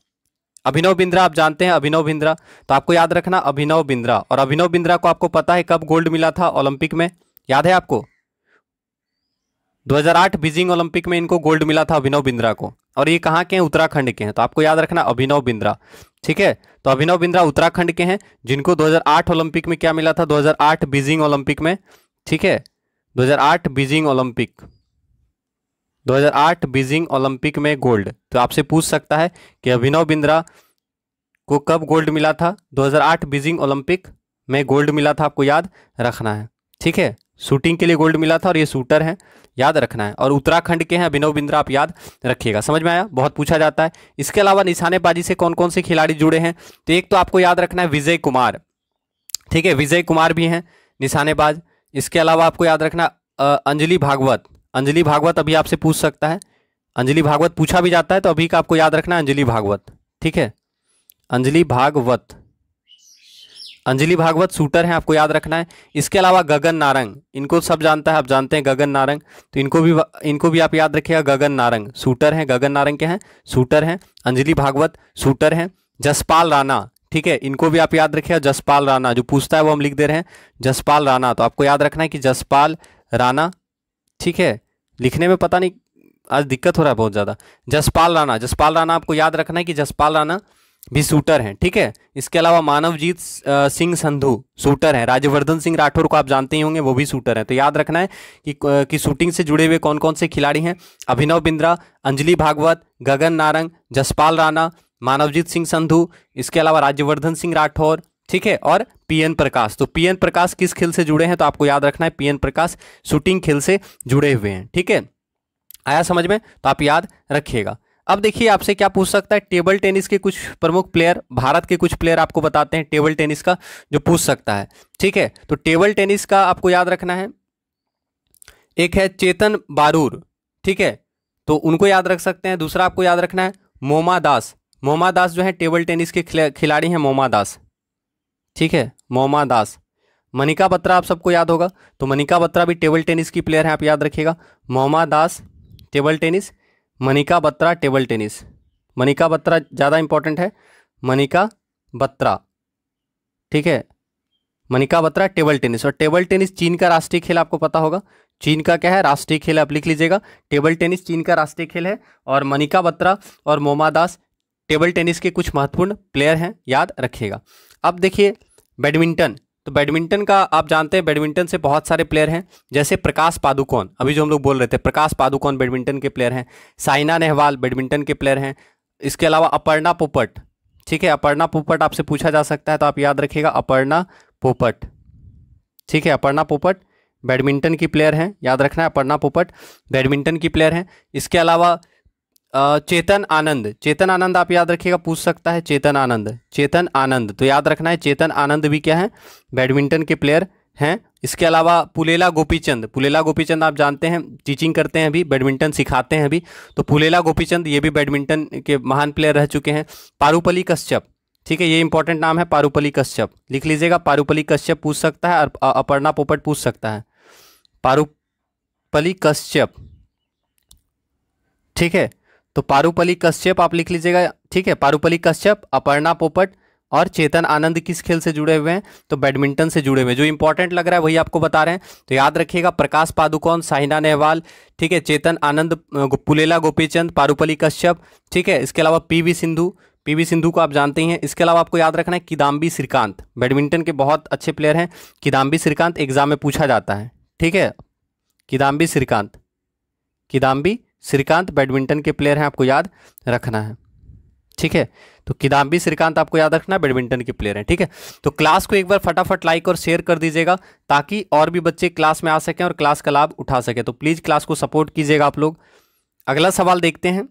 अभिनव बिंद्रा आप जानते हैं, अभिनव बिंद्रा, तो आपको याद रखना अभिनव बिंद्रा। और अभिनव बिंद्रा को आपको पता है कब गोल्ड मिला था ओलंपिक में? याद है आपको? 2008 बीजिंग ओलंपिक में इनको गोल्ड मिला था अभिनव बिंद्रा को। और ये कहाँ के हैं? उत्तराखंड के हैं। तो आपको याद रखना अभिनव बिंद्रा, ठीक है। तो अभिनव बिंद्रा उत्तराखंड के हैं, जिनको 2008 ओलंपिक में क्या मिला था? 2008 बीजिंग ओलंपिक में, ठीक है, 2008 बीजिंग ओलंपिक, 2008 बीजिंग ओलंपिक में गोल्ड। तो आपसे पूछ सकता है कि अभिनव बिंद्रा को कब गोल्ड मिला था? 2008 बीजिंग ओलंपिक में गोल्ड मिला था, आपको याद रखना है, ठीक है। शूटिंग के लिए गोल्ड मिला था और ये शूटर हैं, याद रखना है। और उत्तराखंड के हैं अभिनव बिंद्रा, आप याद रखिएगा। समझ में आया? बहुत पूछा जाता है। इसके अलावा निशानेबाजी से कौन कौन से खिलाड़ी जुड़े हैं? तो एक तो आपको याद रखना है विजय कुमार, ठीक है, विजय कुमार भी हैं निशानेबाज। इसके अलावा आपको याद रखना अंजलि भागवत, अंजलि भागवत अभी आपसे पूछ सकता है, अंजलि भागवत पूछा भी जाता है, तो अभी का आपको याद रखना है अंजलि भागवत, ठीक है, अंजलि भागवत, अंजलि भागवत शूटर हैं, आपको याद रखना है। इसके अलावा गगन नारंग, इनको सब जानता है, आप जानते हैं गगन नारंग, तो इनको भी आप याद रखिएगा, गगन नारंग शूटर हैं, गगन नारंग के हैं, शूटर हैं। अंजलि भागवत शूटर हैं। जसपाल राणा, ठीक है, इनको भी आप याद रखिएगा, जसपाल राणा, जो पूछता है वो हम लिख दे रहे हैं, जसपाल राणा। तो आपको याद रखना है कि जसपाल राणा, ठीक है, लिखने में पता नहीं आज दिक्कत हो रहा है बहुत ज़्यादा। जसपाल राणा, जसपाल राणा आपको याद रखना है कि जसपाल राणा भी शूटर हैं, ठीक है। इसके अलावा मानवजीत सिंह संधू शूटर हैं। राज्यवर्धन सिंह राठौर को आप जानते ही होंगे, वो भी शूटर हैं। तो याद रखना है कि शूटिंग से जुड़े हुए कौन कौन से खिलाड़ी हैं? अभिनव बिंद्रा, अंजलि भागवत, गगन नारंग, जसपाल राणा, मानवजीत सिंह संधू, इसके अलावा राज्यवर्धन सिंह राठौर, ठीक है, और पीएन प्रकाश। तो पीएन प्रकाश किस खेल से जुड़े हैं? तो आपको याद रखना है पीएन प्रकाश शूटिंग खेल से जुड़े हुए हैं, ठीक है। आया समझ में? तो आप याद रखिएगा। अब देखिए आपसे क्या पूछ सकता है, टेबल टेनिस के कुछ प्रमुख प्लेयर, भारत के कुछ प्लेयर आपको बताते हैं टेबल टेनिस का, जो पूछ सकता है, ठीक है। तो टेबल टेनिस का आपको याद रखना है, एक है चेतन बारूर, ठीक है, तो उनको याद रख सकते हैं। दूसरा आपको याद रखना है मोमा दास, मोमा दास जो है टेबल टेनिस के खिलाड़ी हैं, मोमा दास, ठीक है, मोमा दास। मनिका बत्रा आप सबको याद होगा, तो मनिका बत्रा भी टेबल टेनिस की प्लेयर है, आप याद रखिएगा। Mouma Das table tennis, Manika Batra table tennis, Manika Batra ज़्यादा इंपॉर्टेंट है, मनिका बत्रा, ठीक है, मनिका बत्रा टेबल टेनिस। और टेबल टेनिस चीन का राष्ट्रीय खेल आपको पता होगा, चीन का क्या है? राष्ट्रीय खेल, आप लिख लीजिएगा, टेबल टेनिस चीन का राष्ट्रीय खेल है। और मनिका बत्रा और मोमा दास टेबल टेनिस के कुछ महत्वपूर्ण प्लेयर हैं, याद रखिएगा। अब देखिए बैडमिंटन, तो बैडमिंटन का आप जानते हैं बैडमिंटन से बहुत सारे प्लेयर हैं, जैसे प्रकाश पादुकोण, अभी जो हम लोग बोल रहे थे, प्रकाश पादुकोण बैडमिंटन के प्लेयर हैं। साइना नेहवाल बैडमिंटन के प्लेयर हैं। इसके अलावा अपर्णा पोपट, ठीक है, अपर्णा पोपट आपसे पूछा जा सकता है, तो आप याद रखिएगा अपर्णा पोपट, ठीक है, अपर्णा पोपट बैडमिंटन की प्लेयर हैं, याद रखना है अपर्णा पोपट बैडमिंटन की प्लेयर हैं। इसके अलावा चेतन आनंद, चेतन आनंद आप याद रखिएगा, पूछ सकता है चेतन आनंद, चेतन आनंद, तो याद रखना है चेतन आनंद भी क्या है? बैडमिंटन के प्लेयर हैं। इसके अलावा पुलेला गोपीचंद, पुलेला गोपीचंद आप जानते हैं, टीचिंग करते हैं अभी, बैडमिंटन सिखाते हैं अभी, तो पुलेला गोपीचंद ये भी बैडमिंटन के महान प्लेयर रह चुके हैं। पारुपल्ली कश्यप, ठीक है, ये इंपॉर्टेंट नाम है पारुपल्ली कश्यप, लिख लीजिएगा, पारुपल्ली कश्यप पूछ सकता है, और अपर्णा पोपट पूछ सकता है, पारुपल्ली कश्यप, ठीक है। तो पारुपल्ली कश्यप आप लिख लीजिएगा, ठीक है, पारुपल्ली कश्यप, अपर्णा पोपट और चेतन आनंद किस खेल से जुड़े हुए हैं? तो बैडमिंटन से जुड़े हुए हैं। जो इंपॉर्टेंट लग रहा है वही आपको बता रहे हैं, तो याद रखिएगा प्रकाश पादुकोण, साइना नेहवाल, ठीक है, चेतन आनंद, पुलेला गोपीचंद, पारुपल्ली कश्यप, ठीक है। इसके अलावा पीवी सिंधु, पीवी सिंधु को आप जानते ही हैं। इसके अलावा आपको याद रखना है किदाम्बी श्रीकांत, बैडमिंटन के बहुत अच्छे प्लेयर हैं किदाम्बी श्रीकांत, एग्जाम में पूछा जाता है। ठीक है, किदाम्बी श्रीकांत, किदाम्बी श्रीकांत बैडमिंटन के प्लेयर हैं, आपको याद रखना है। ठीक है, तो किदाम्बी श्रीकांत आपको याद रखना है, बैडमिंटन के प्लेयर हैं। ठीक है, तो क्लास को एक बार फटाफट लाइक और शेयर कर दीजिएगा ताकि और भी बच्चे क्लास में आ सकें और क्लास का लाभ उठा सकें। तो प्लीज क्लास को सपोर्ट कीजिएगा आप लोग। अगला सवाल देखते हैं।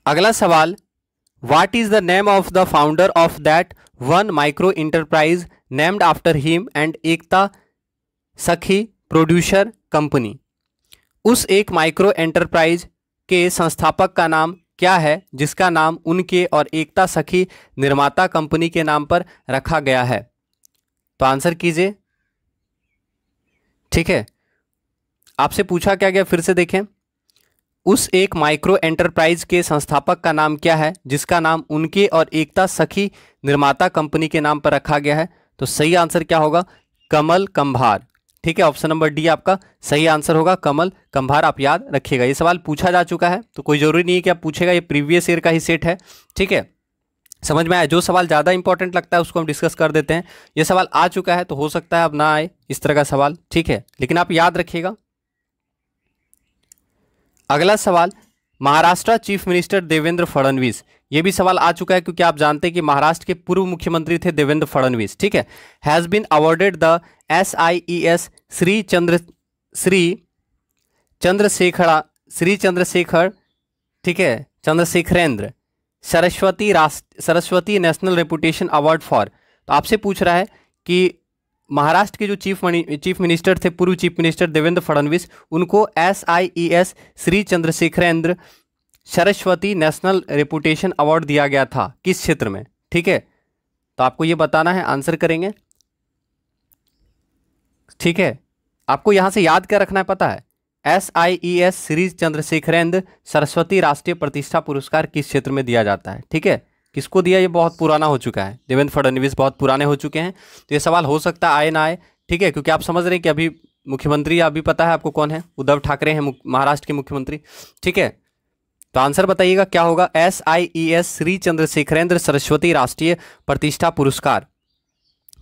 अगला सवाल, what is the name of the founder of that one micro enterprise named after him and Ekta Sakhi producer company. उस एक माइक्रो एंटरप्राइज के संस्थापक का नाम क्या है जिसका नाम उनके और एकता सखी निर्माता कंपनी के नाम पर रखा गया है? तो आंसर कीजिए। ठीक है, आपसे पूछा क्या गया, फिर से देखें। उस एक माइक्रो एंटरप्राइज के संस्थापक का नाम क्या है जिसका नाम उनके और एकता सखी निर्माता कंपनी के नाम पर रखा गया है? तो सही आंसर क्या होगा? कमल कंभार। ठीक है, ऑप्शन नंबर डी आपका सही आंसर होगा, कमल कंभार। आप याद रखिएगा, ये सवाल पूछा जा चुका है तो कोई जरूरी नहीं है कि आप पूछेगा, ये प्रीवियस ईयर का ही सेट है। ठीक है, समझ में आया? जो सवाल ज़्यादा इंपॉर्टेंट लगता है उसको हम डिस्कस कर देते हैं। ये सवाल आ चुका है तो हो सकता है अब ना आए इस तरह का सवाल। ठीक है, लेकिन आप याद रखिएगा। अगला सवाल, महाराष्ट्र चीफ मिनिस्टर देवेंद्र फडणवीस। ये भी सवाल आ चुका है क्योंकि आप जानते हैं कि महाराष्ट्र के पूर्व मुख्यमंत्री थे देवेंद्र फडणवीस। ठीक है, has been awarded the SIES Shri Chandrashekhar, ठीक है, Chandrashekharendra Saraswati national reputation award for. तो आपसे पूछ रहा है कि महाराष्ट्र के जो चीफ मिनिस्टर थे, पूर्व चीफ मिनिस्टर देवेंद्र फडणवीस, उनको SIES Shri Chandrashekharendra Saraswati national reputation award दिया गया था, किस क्षेत्र में? ठीक है, तो आपको ये बताना है, आंसर करेंगे। ठीक है, आपको यहां से याद क्या रखना है पता है? SIES श्री चंद्रशेखरेंद्र सरस्वती राष्ट्रीय प्रतिष्ठा पुरस्कार किस क्षेत्र में दिया जाता है? ठीक है, किसको दिया? ये बहुत पुराना हो चुका है, देवेंद्र फडणवीस बहुत पुराने हो चुके हैं, तो ये सवाल हो सकता है आए ना आए। ठीक है, क्योंकि आप समझ रहे हैं कि अभी मुख्यमंत्री अभी पता है आपको कौन है? उद्धव ठाकरे हैं महाराष्ट्र के मुख्यमंत्री। ठीक है, तो आंसर बताइएगा क्या होगा? SIES श्री चंद्रशेखरेंद्र सरस्वती राष्ट्रीय प्रतिष्ठा पुरस्कार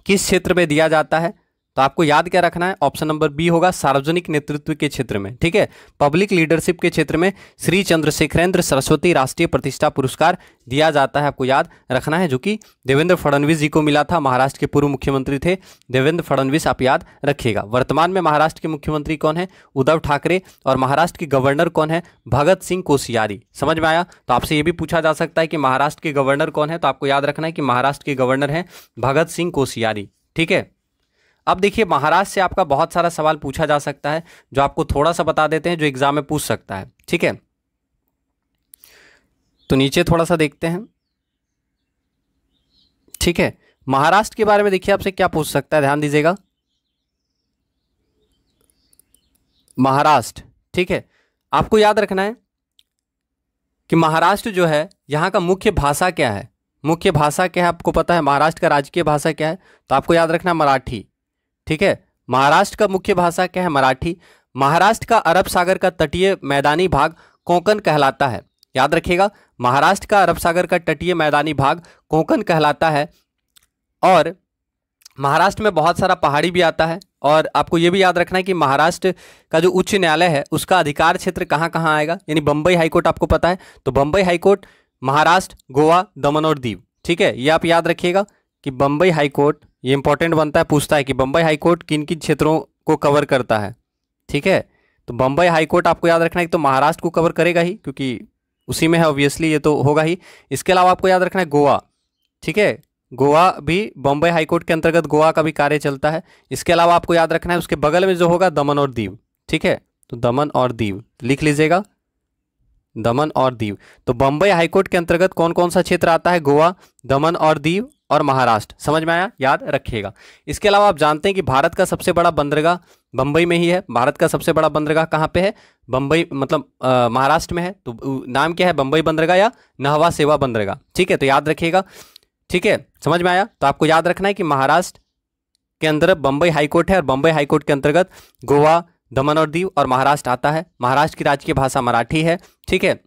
किस क्षेत्र में दिया जाता है? तो आपको याद क्या रखना है? ऑप्शन नंबर बी होगा, सार्वजनिक नेतृत्व के क्षेत्र में। ठीक है, पब्लिक लीडरशिप के क्षेत्र में श्री चंद्रशेखरेंद्र सरस्वती राष्ट्रीय प्रतिष्ठा पुरस्कार दिया जाता है, आपको याद रखना है, जो कि देवेंद्र फडणवीस जी को मिला था। महाराष्ट्र के पूर्व मुख्यमंत्री थे देवेंद्र फडणवीस, आप याद रखिएगा। वर्तमान में महाराष्ट्र के मुख्यमंत्री कौन है? उद्धव ठाकरे। और महाराष्ट्र के गवर्नर कौन है? भगत सिंह कोश्यारी। समझ में आया? तो आपसे ये भी पूछा जा सकता है कि महाराष्ट्र के गवर्नर कौन है, तो आपको याद रखना है कि महाराष्ट्र के गवर्नर हैं भगत सिंह कोश्यारी। ठीक है, अब देखिए महाराष्ट्र से आपका बहुत सारा सवाल पूछा जा सकता है, जो आपको थोड़ा सा बता देते हैं जो एग्जाम में पूछ सकता है। ठीक है, तो नीचे थोड़ा सा देखते हैं। ठीक है, महाराष्ट्र के बारे में देखिए आपसे क्या पूछ सकता है, ध्यान दीजिएगा। महाराष्ट्र, ठीक है, आपको याद रखना है कि महाराष्ट्र जो है यहाँ का मुख्य भाषा क्या है? मुख्य भाषा क्या है आपको पता है? महाराष्ट्र का राजकीय भाषा क्या है? तो आपको याद रखना है मराठी। ठीक है, महाराष्ट्र का मुख्य भाषा क्या है? मराठी। महाराष्ट्र का अरब सागर का तटीय मैदानी भाग कोंकण कहलाता है, याद रखिएगा। महाराष्ट्र का अरब सागर का तटीय मैदानी भाग कोंकण कहलाता है। और महाराष्ट्र में बहुत सारा पहाड़ी भी आता है। और आपको ये भी याद रखना है कि महाराष्ट्र का जो उच्च न्यायालय है उसका अधिकार क्षेत्र कहाँ कहाँ आएगा, यानी बम्बई हाईकोर्ट आपको पता है, तो बम्बई हाईकोर्ट महाराष्ट्र, गोवा, दमन और दीव। ठीक है, ये आप याद रखिएगा कि बम्बई हाईकोर्ट, ये इंपॉर्टेंट बनता है, पूछता है कि बम्बई हाईकोर्ट किन किन क्षेत्रों को कवर करता है। ठीक है, तो बम्बई हाईकोर्ट आपको याद रखना है कि तो महाराष्ट्र को कवर करेगा ही, क्योंकि उसी में है ऑब्वियसली, ये तो होगा ही। इसके अलावा आपको याद रखना है गोवा। ठीक है, गोवा भी बम्बई हाईकोर्ट के अंतर्गत गोवा का भी कार्य चलता है। इसके अलावा आपको याद रखना है उसके बगल में जो होगा दमन और दीव। ठीक है, तो दमन और दीव लिख लीजिएगा, दमन और दीव। तो बम्बई हाईकोर्ट के अंतर्गत कौन कौन सा क्षेत्र आता है? गोवा, दमन और दीव और महाराष्ट्र। समझ में आया? याद रखिएगा। इसके अलावा आप जानते हैं कि भारत का सबसे बड़ा बंदरगाह बम्बई में ही है। भारत का सबसे बड़ा बंदरगाह कहाँ पे है? बम्बई, मतलब महाराष्ट्र में है। तो नाम क्या है? बम्बई बंदरगाह या नहवा सेवा बंदरगाह। ठीक है, तो याद रखिएगा। ठीक है, समझ में आया? तो आपको याद रखना है कि महाराष्ट्र के अंदर बम्बई हाईकोर्ट है और बम्बई हाईकोर्ट के अंतर्गत गोवा, दमन और दीव और महाराष्ट्र आता है। महाराष्ट्र की राजकीय भाषा मराठी है। ठीक है,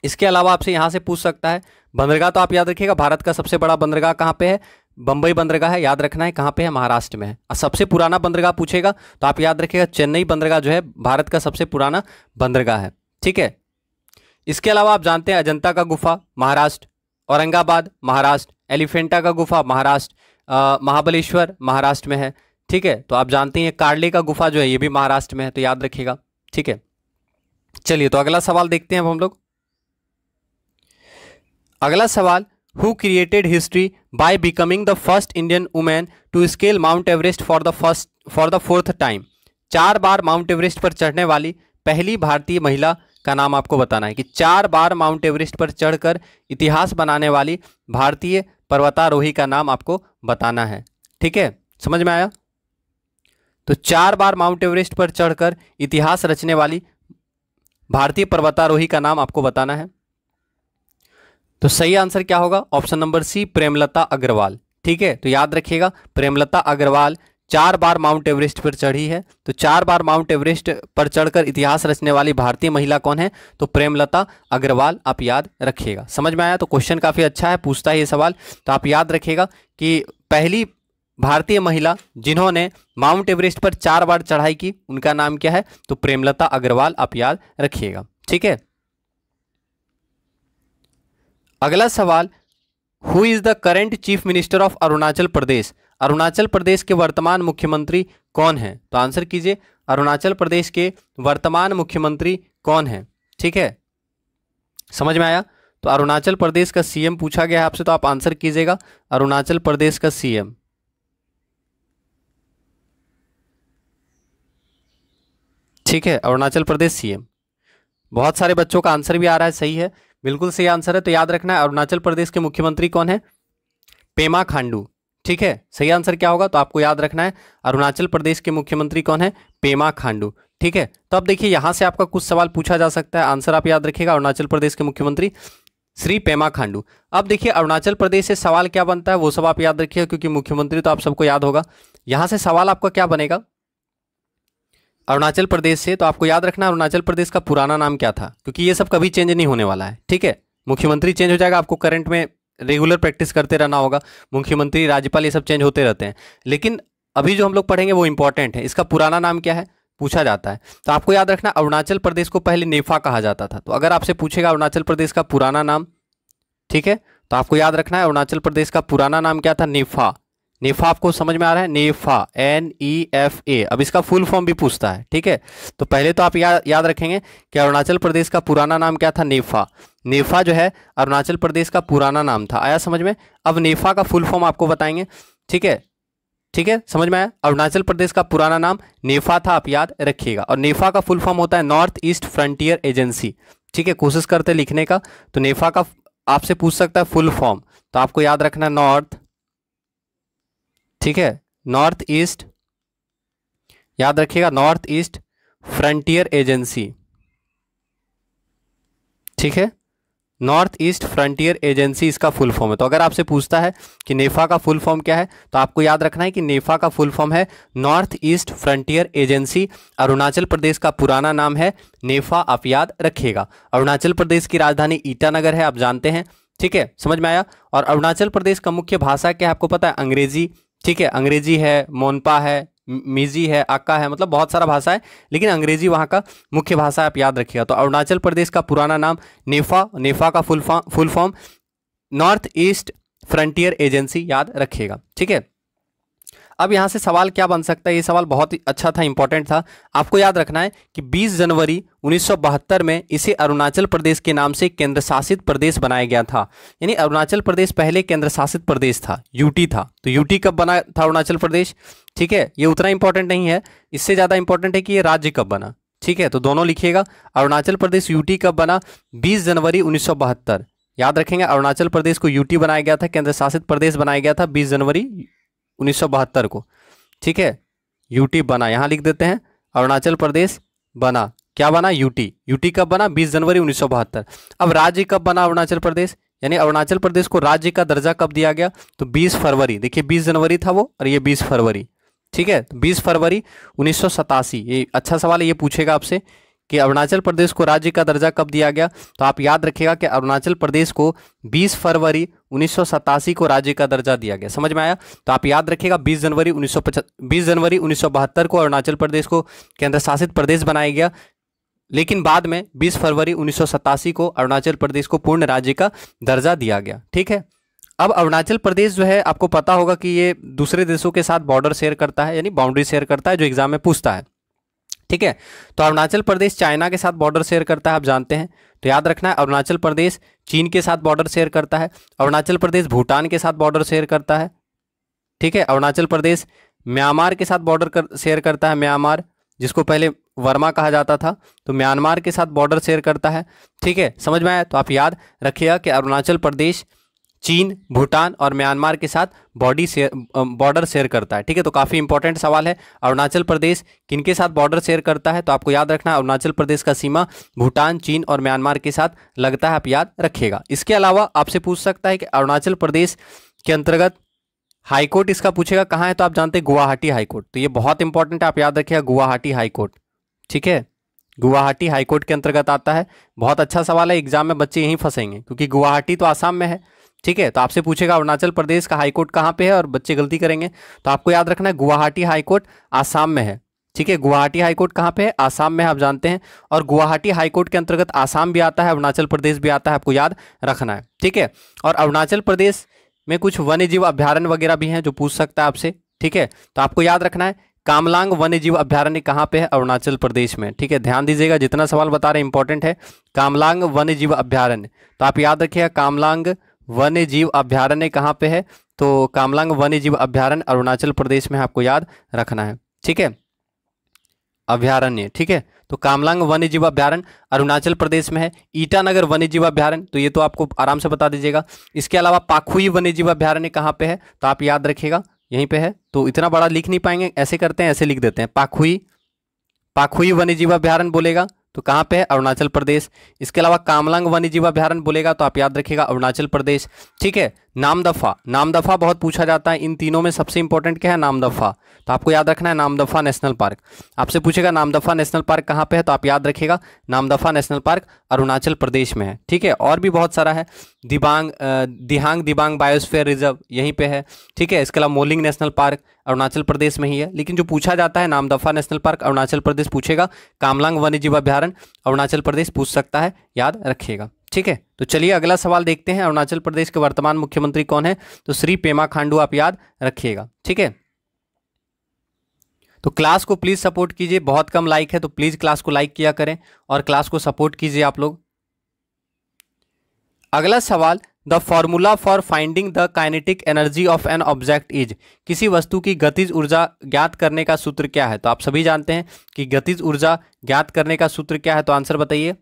इसके अलावा आपसे यहाँ से पूछ सकता है बंदरगाह, तो आप याद रखिएगा भारत का सबसे बड़ा बंदरगाह कहाँ पे है, बंबई बंदरगाह है, याद रखना है कहाँ पे है, महाराष्ट्र में है। और सबसे पुराना बंदरगाह पूछेगा तो आप याद रखिएगा चेन्नई बंदरगाह जो है भारत का सबसे पुराना बंदरगाह है, ठीक है। इसके अलावा आप जानते हैं अजंता का गुफा महाराष्ट्र, औरंगाबाद महाराष्ट्र, एलिफेंटा का गुफा महाराष्ट्र, महाबलेश्वर महाराष्ट्र में है, ठीक है। तो आप जानते हैं कार्ले का गुफा जो है ये भी महाराष्ट्र में है, तो याद रखिएगा, ठीक है। चलिए तो अगला सवाल देखते हैं अब हम लोग। अगला सवाल, who created history by becoming the first Indian women to scale Mount Everest for the fourth time. 4 बार माउंट एवरेस्ट पर चढ़ने वाली पहली भारतीय महिला का नाम आपको बताना है कि 4 बार माउंट एवरेस्ट पर चढ़कर इतिहास बनाने वाली भारतीय पर्वतारोही का नाम आपको बताना है, ठीक है। समझ में आया? तो 4 बार माउंट एवरेस्ट पर चढ़कर इतिहास रचने वाली भारतीय पर्वतारोही का नाम आपको बताना है। तो सही आंसर क्या होगा? Option number C, Premlata Agarwal, ठीक है। तो याद रखिएगा प्रेमलता अग्रवाल 4 बार माउंट एवरेस्ट पर चढ़ी है। तो 4 बार माउंट एवरेस्ट पर चढ़कर इतिहास रचने वाली भारतीय महिला कौन है? तो प्रेमलता अग्रवाल, आप याद रखिएगा। समझ में आया? तो क्वेश्चन काफ़ी अच्छा है, पूछता है ये सवाल, तो आप याद रखिएगा कि पहली भारतीय महिला जिन्होंने माउंट एवरेस्ट पर 4 बार चढ़ाई की उनका नाम क्या है? तो प्रेमलता अग्रवाल, आप याद रखिएगा, ठीक है। अगला सवाल, who is the current chief minister of Arunachal Pradesh. Arunachal Pradesh के वर्तमान मुख्यमंत्री कौन है? तो आंसर कीजिए, अरुणाचल प्रदेश के वर्तमान मुख्यमंत्री कौन है, ठीक है। समझ में आया? तो अरुणाचल प्रदेश का सीएम पूछा गया है आपसे, तो आप आंसर कीजिएगा अरुणाचल प्रदेश का सीएम, ठीक है। अरुणाचल प्रदेश सीएम, बहुत सारे बच्चों का आंसर भी आ रहा है, सही है, बिल्कुल सही आंसर है। तो याद रखना है अरुणाचल प्रदेश के मुख्यमंत्री कौन है? पेमा खांडू, ठीक है। सही आंसर क्या होगा? तो आपको याद रखना है अरुणाचल प्रदेश के मुख्यमंत्री कौन है? पेमा खांडू, ठीक है। तो अब देखिए यहाँ से आपका कुछ सवाल पूछा जा सकता है, आंसर आप याद रखिएगा अरुणाचल प्रदेश के मुख्यमंत्री श्री पेमा खांडू। अब देखिए अरुणाचल प्रदेश से सवाल क्या बनता है वो सब आप याद रखिएगा, क्योंकि मुख्यमंत्री तो आप सबको याद होगा। यहाँ से सवाल आपका क्या बनेगा अरुणाचल प्रदेश से? तो आपको याद रखना अरुणाचल प्रदेश का पुराना नाम क्या था, क्योंकि ये सब कभी चेंज नहीं होने वाला है, ठीक है। मुख्यमंत्री चेंज हो जाएगा, आपको करंट में रेगुलर प्रैक्टिस करते रहना होगा, मुख्यमंत्री राज्यपाल ये सब चेंज होते रहते हैं, लेकिन अभी जो हम लोग पढ़ेंगे वो इंपॉर्टेंट है। इसका पुराना नाम क्या है पूछा जाता है, तो आपको याद रखना अरुणाचल प्रदेश को पहले नेफा कहा जाता था। तो अगर आपसे पूछेगा अरुणाचल प्रदेश का पुराना नाम, ठीक है, तो आपको याद रखना है अरुणाचल प्रदेश का पुराना नाम क्या था? नेफा। नेफा आपको समझ में आ रहा है? नेफा, NEFA। अब इसका फुल फॉर्म भी पूछता है, ठीक है। तो पहले तो आप याद रखेंगे कि अरुणाचल प्रदेश का पुराना नाम क्या था? नेफा। नेफा जो है अरुणाचल प्रदेश का पुराना नाम था, आया समझ में? अब नेफा का फुल फॉर्म आपको बताएंगे, ठीक है, ठीक है, समझ में आया? अरुणाचल प्रदेश का पुराना नाम नेफा था, आप याद रखिएगा। और नेफा का फुल फॉर्म होता है नॉर्थ ईस्ट फ्रंटियर एजेंसी, ठीक है। कोशिश करते लिखने का, तो नेफा का आपसे पूछ सकता है फुल फॉर्म, तो आपको याद रखना नॉर्थ, ठीक है, नॉर्थ ईस्ट, याद रखिएगा नॉर्थ ईस्ट फ्रंटियर एजेंसी, ठीक है, नॉर्थ ईस्ट फ्रंटियर एजेंसी इसका फुल फॉर्म है। तो अगर आपसे पूछता है कि नेफा का फुल फॉर्म क्या है, तो आपको याद रखना है कि नेफा का फुल फॉर्म है north east frontier agency. Arunachal Pradesh का पुराना नाम है नेफा, आप याद रखिएगा। अरुणाचल प्रदेश की राजधानी ईटानगर है, आप जानते हैं, ठीक है, समझ में आया। और अरुणाचल प्रदेश का मुख्य भाषा क्या है आपको पता है? अंग्रेजी, ठीक है, अंग्रेजी है, मोनपा है, मिजी है, आका है, मतलब बहुत सारा भाषा है, लेकिन अंग्रेजी वहाँ का मुख्य भाषा है, आप याद रखिएगा। तो अरुणाचल प्रदेश का पुराना नाम नेफा, नेफा का full form north east frontier agency, याद रखिएगा, ठीक है। अब यहाँ से सवाल क्या बन सकता है? ये सवाल बहुत ही अच्छा था, इंपॉर्टेंट था। आपको याद रखना है कि 20 जनवरी 1972 में इसे अरुणाचल प्रदेश के नाम से केंद्र शासित प्रदेश बनाया गया था। यानी अरुणाचल प्रदेश पहले केंद्र शासित प्रदेश था, यूटी था। तो यूटी कब बना था अरुणाचल प्रदेश? ठीक है, ये उतना इंपॉर्टेंट नहीं है, इससे ज़्यादा इंपॉर्टेंट है कि ये राज्य कब बना, ठीक है। तो दोनों लिखिएगा, अरुणाचल प्रदेश यूटी कब बना? 20 जनवरी 1972। याद रखेंगे अरुणाचल प्रदेश को यूटी बनाया गया था, केंद्र शासित प्रदेश बनाया गया था 20 जनवरी 1972 को, ठीक है। यूटी बना, यहाँ लिख देते हैं अरुणाचल प्रदेश बना, क्या बना? यूटी। यूटी कब बना? 20 जनवरी 1972। अब राज्य कब बना अरुणाचल प्रदेश? यानी अरुणाचल प्रदेश को राज्य का दर्जा कब दिया गया? तो 20 फरवरी, देखिए 20 जनवरी था वो और ये 20 फरवरी, ठीक है। 20 फरवरी 1987। ये अच्छा सवाल है, ये पूछेगा आपसे कि अरुणाचल प्रदेश को राज्य का दर्जा कब दिया गया, तो आप याद रखिएगा कि अरुणाचल प्रदेश को 20 फरवरी 1987 को राज्य का दर्जा दिया गया। समझ में आया? तो आप याद रखिएगा 20 जनवरी 1972 को अरुणाचल प्रदेश को केंद्र शासित प्रदेश बनाया गया, लेकिन बाद में 20 फरवरी 1987 को अरुणाचल प्रदेश को पूर्ण राज्य का दर्जा दिया गया। ठीक है, अब अरुणाचल प्रदेश जो है आपको पता होगा कि ये दूसरे देशों के साथ बॉर्डर शेयर करता है, यानी बाउंड्री शेयर करता है, जो एग्जाम में पूछता है। ठीक है, तो अरुणाचल प्रदेश चाइना के साथ बॉर्डर शेयर करता है, आप जानते हैं। तो याद रखना है, अरुणाचल प्रदेश चीन के साथ बॉर्डर शेयर करता है, अरुणाचल प्रदेश भूटान के साथ बॉर्डर शेयर करता है। ठीक है, अरुणाचल प्रदेश म्यांमार के साथ बॉर्डर शेयर करता है, म्यांमार जिसको पहले वर्मा कहा जाता था, तो म्यांमार के साथ बॉर्डर शेयर करता है। ठीक है, समझ में आया? तो आप याद रखिएगा कि अरुणाचल प्रदेश चीन, भूटान और म्यांमार के साथ बॉर्डर शेयर करता है। ठीक है, तो काफ़ी इंपॉर्टेंट सवाल है, अरुणाचल प्रदेश किनके साथ बॉर्डर शेयर करता है, तो आपको याद रखना है अरुणाचल प्रदेश का सीमा भूटान, चीन और म्यांमार के साथ लगता है, आप याद रखिएगा। इसके अलावा आपसे पूछ सकता है कि अरुणाचल प्रदेश के अंतर्गत हाईकोर्ट इसका पूछेगा कहाँ है, तो आप जानते हैं गुवाहाटी हाईकोर्ट। तो ये बहुत इंपॉर्टेंट है, आप याद रखिएगा गुवाहाटी हाईकोर्ट। ठीक है, गुवाहाटी हाईकोर्ट के अंतर्गत आता है। बहुत अच्छा सवाल है, एग्जाम में बच्चे यहीं फंसेंगे क्योंकि गुवाहाटी तो आसाम में है। ठीक है, तो आपसे पूछेगा अरुणाचल प्रदेश का हाईकोर्ट कहाँ पे है और बच्चे गलती करेंगे, तो आपको याद रखना है गुवाहाटी हाईकोर्ट आसाम में है। ठीक है, गुवाहाटी हाईकोर्ट कहाँ पे है, आसाम में है, आप जानते हैं। और गुवाहाटी हाईकोर्ट के अंतर्गत आसाम भी आता है, अरुणाचल प्रदेश भी आता है, आपको याद रखना है। ठीक है, और अरुणाचल प्रदेश में कुछ वन्य जीव अभ्यारण्य वगैरह भी हैं जो पूछ सकता है आपसे। ठीक है, तो आपको याद रखना है कामलांग वन्य जीव अभ्यारण्य कहाँ पे है, अरुणाचल प्रदेश में। ठीक है, ध्यान दीजिएगा, जितना सवाल बता रहे हैं इंपॉर्टेंट है। कामलांग वन्य जीव अभ्यारण्य, तो आप याद रखिएगा कामलांग वन्य जीव अभ्यारण्य कहाँ पे है, तो कामलांग वन्य जीव अभ्यारण्य अरुणाचल प्रदेश में आपको याद रखना है। ठीक है, अभ्यारण्य। ठीक है, तो कामलांग वन्य जीव अभ्यारण्य अरुणाचल प्रदेश में है। ईटानगर वन्य जीव अभ्यारण्य, तो ये तो आपको आराम से बता दीजिएगा। इसके अलावा पाखुई वन्य जीव अभ्यारण्य कहाँ पे है, तो आप याद रखिएगा यहीं पे है। तो इतना बड़ा लिख नहीं पाएंगे, ऐसे करते हैं, ऐसे लिख देते हैं, पाखुई वन्य जीव अभ्यारण्य बोलेगा तो कहाँ पे है, अरुणाचल प्रदेश। इसके अलावा कामलांग वन्य जीव अभ्यारण्य बोलेगा तो आप याद रखिएगा अरुणाचल प्रदेश। ठीक है, नामदफा बहुत पूछा जाता है। इन तीनों में सबसे इंपॉर्टेंट क्या है, नामदफा, तो आपको याद रखना है नामदफा नेशनल पार्क। आपसे पूछेगा नामदफा नेशनल पार्क कहाँ पे है, तो आप याद रखिएगा नामदफा नेशनल पार्क अरुणाचल प्रदेश में है। ठीक है, और भी बहुत सारा है, दिहांग दिबांग बायोस्फीयर रिजर्व यहीं पे है। ठीक है, इसके अलावा moulding national park Arunachal Pradesh में ही है, लेकिन जो पूछा जाता है नामदफा नेशनल पार्क अरुणाचल प्रदेश पूछेगा, कामलांग वन्य जीव अभ्यारण्य अरुणाचल प्रदेश पूछ सकता है, याद रखिएगा। ठीक है, तो चलिए अगला सवाल देखते हैं। अरुणाचल प्रदेश के वर्तमान मुख्यमंत्री कौन है, तो श्री पेमा खांडू, आप याद रखिएगा। ठीक है, तो क्लास को प्लीज सपोर्ट कीजिए, बहुत कम लाइक है तो प्लीज क्लास को लाइक किया करें और क्लास को सपोर्ट कीजिए आप लोग। अगला सवाल, the formula for finding the kinetic energy of an object is, किसी वस्तु की गतिज ऊर्जा ज्ञात करने का सूत्र क्या है। तो आप सभी जानते हैं कि गतिज ऊर्जा ज्ञात करने का सूत्र क्या है, तो आंसर बताइए।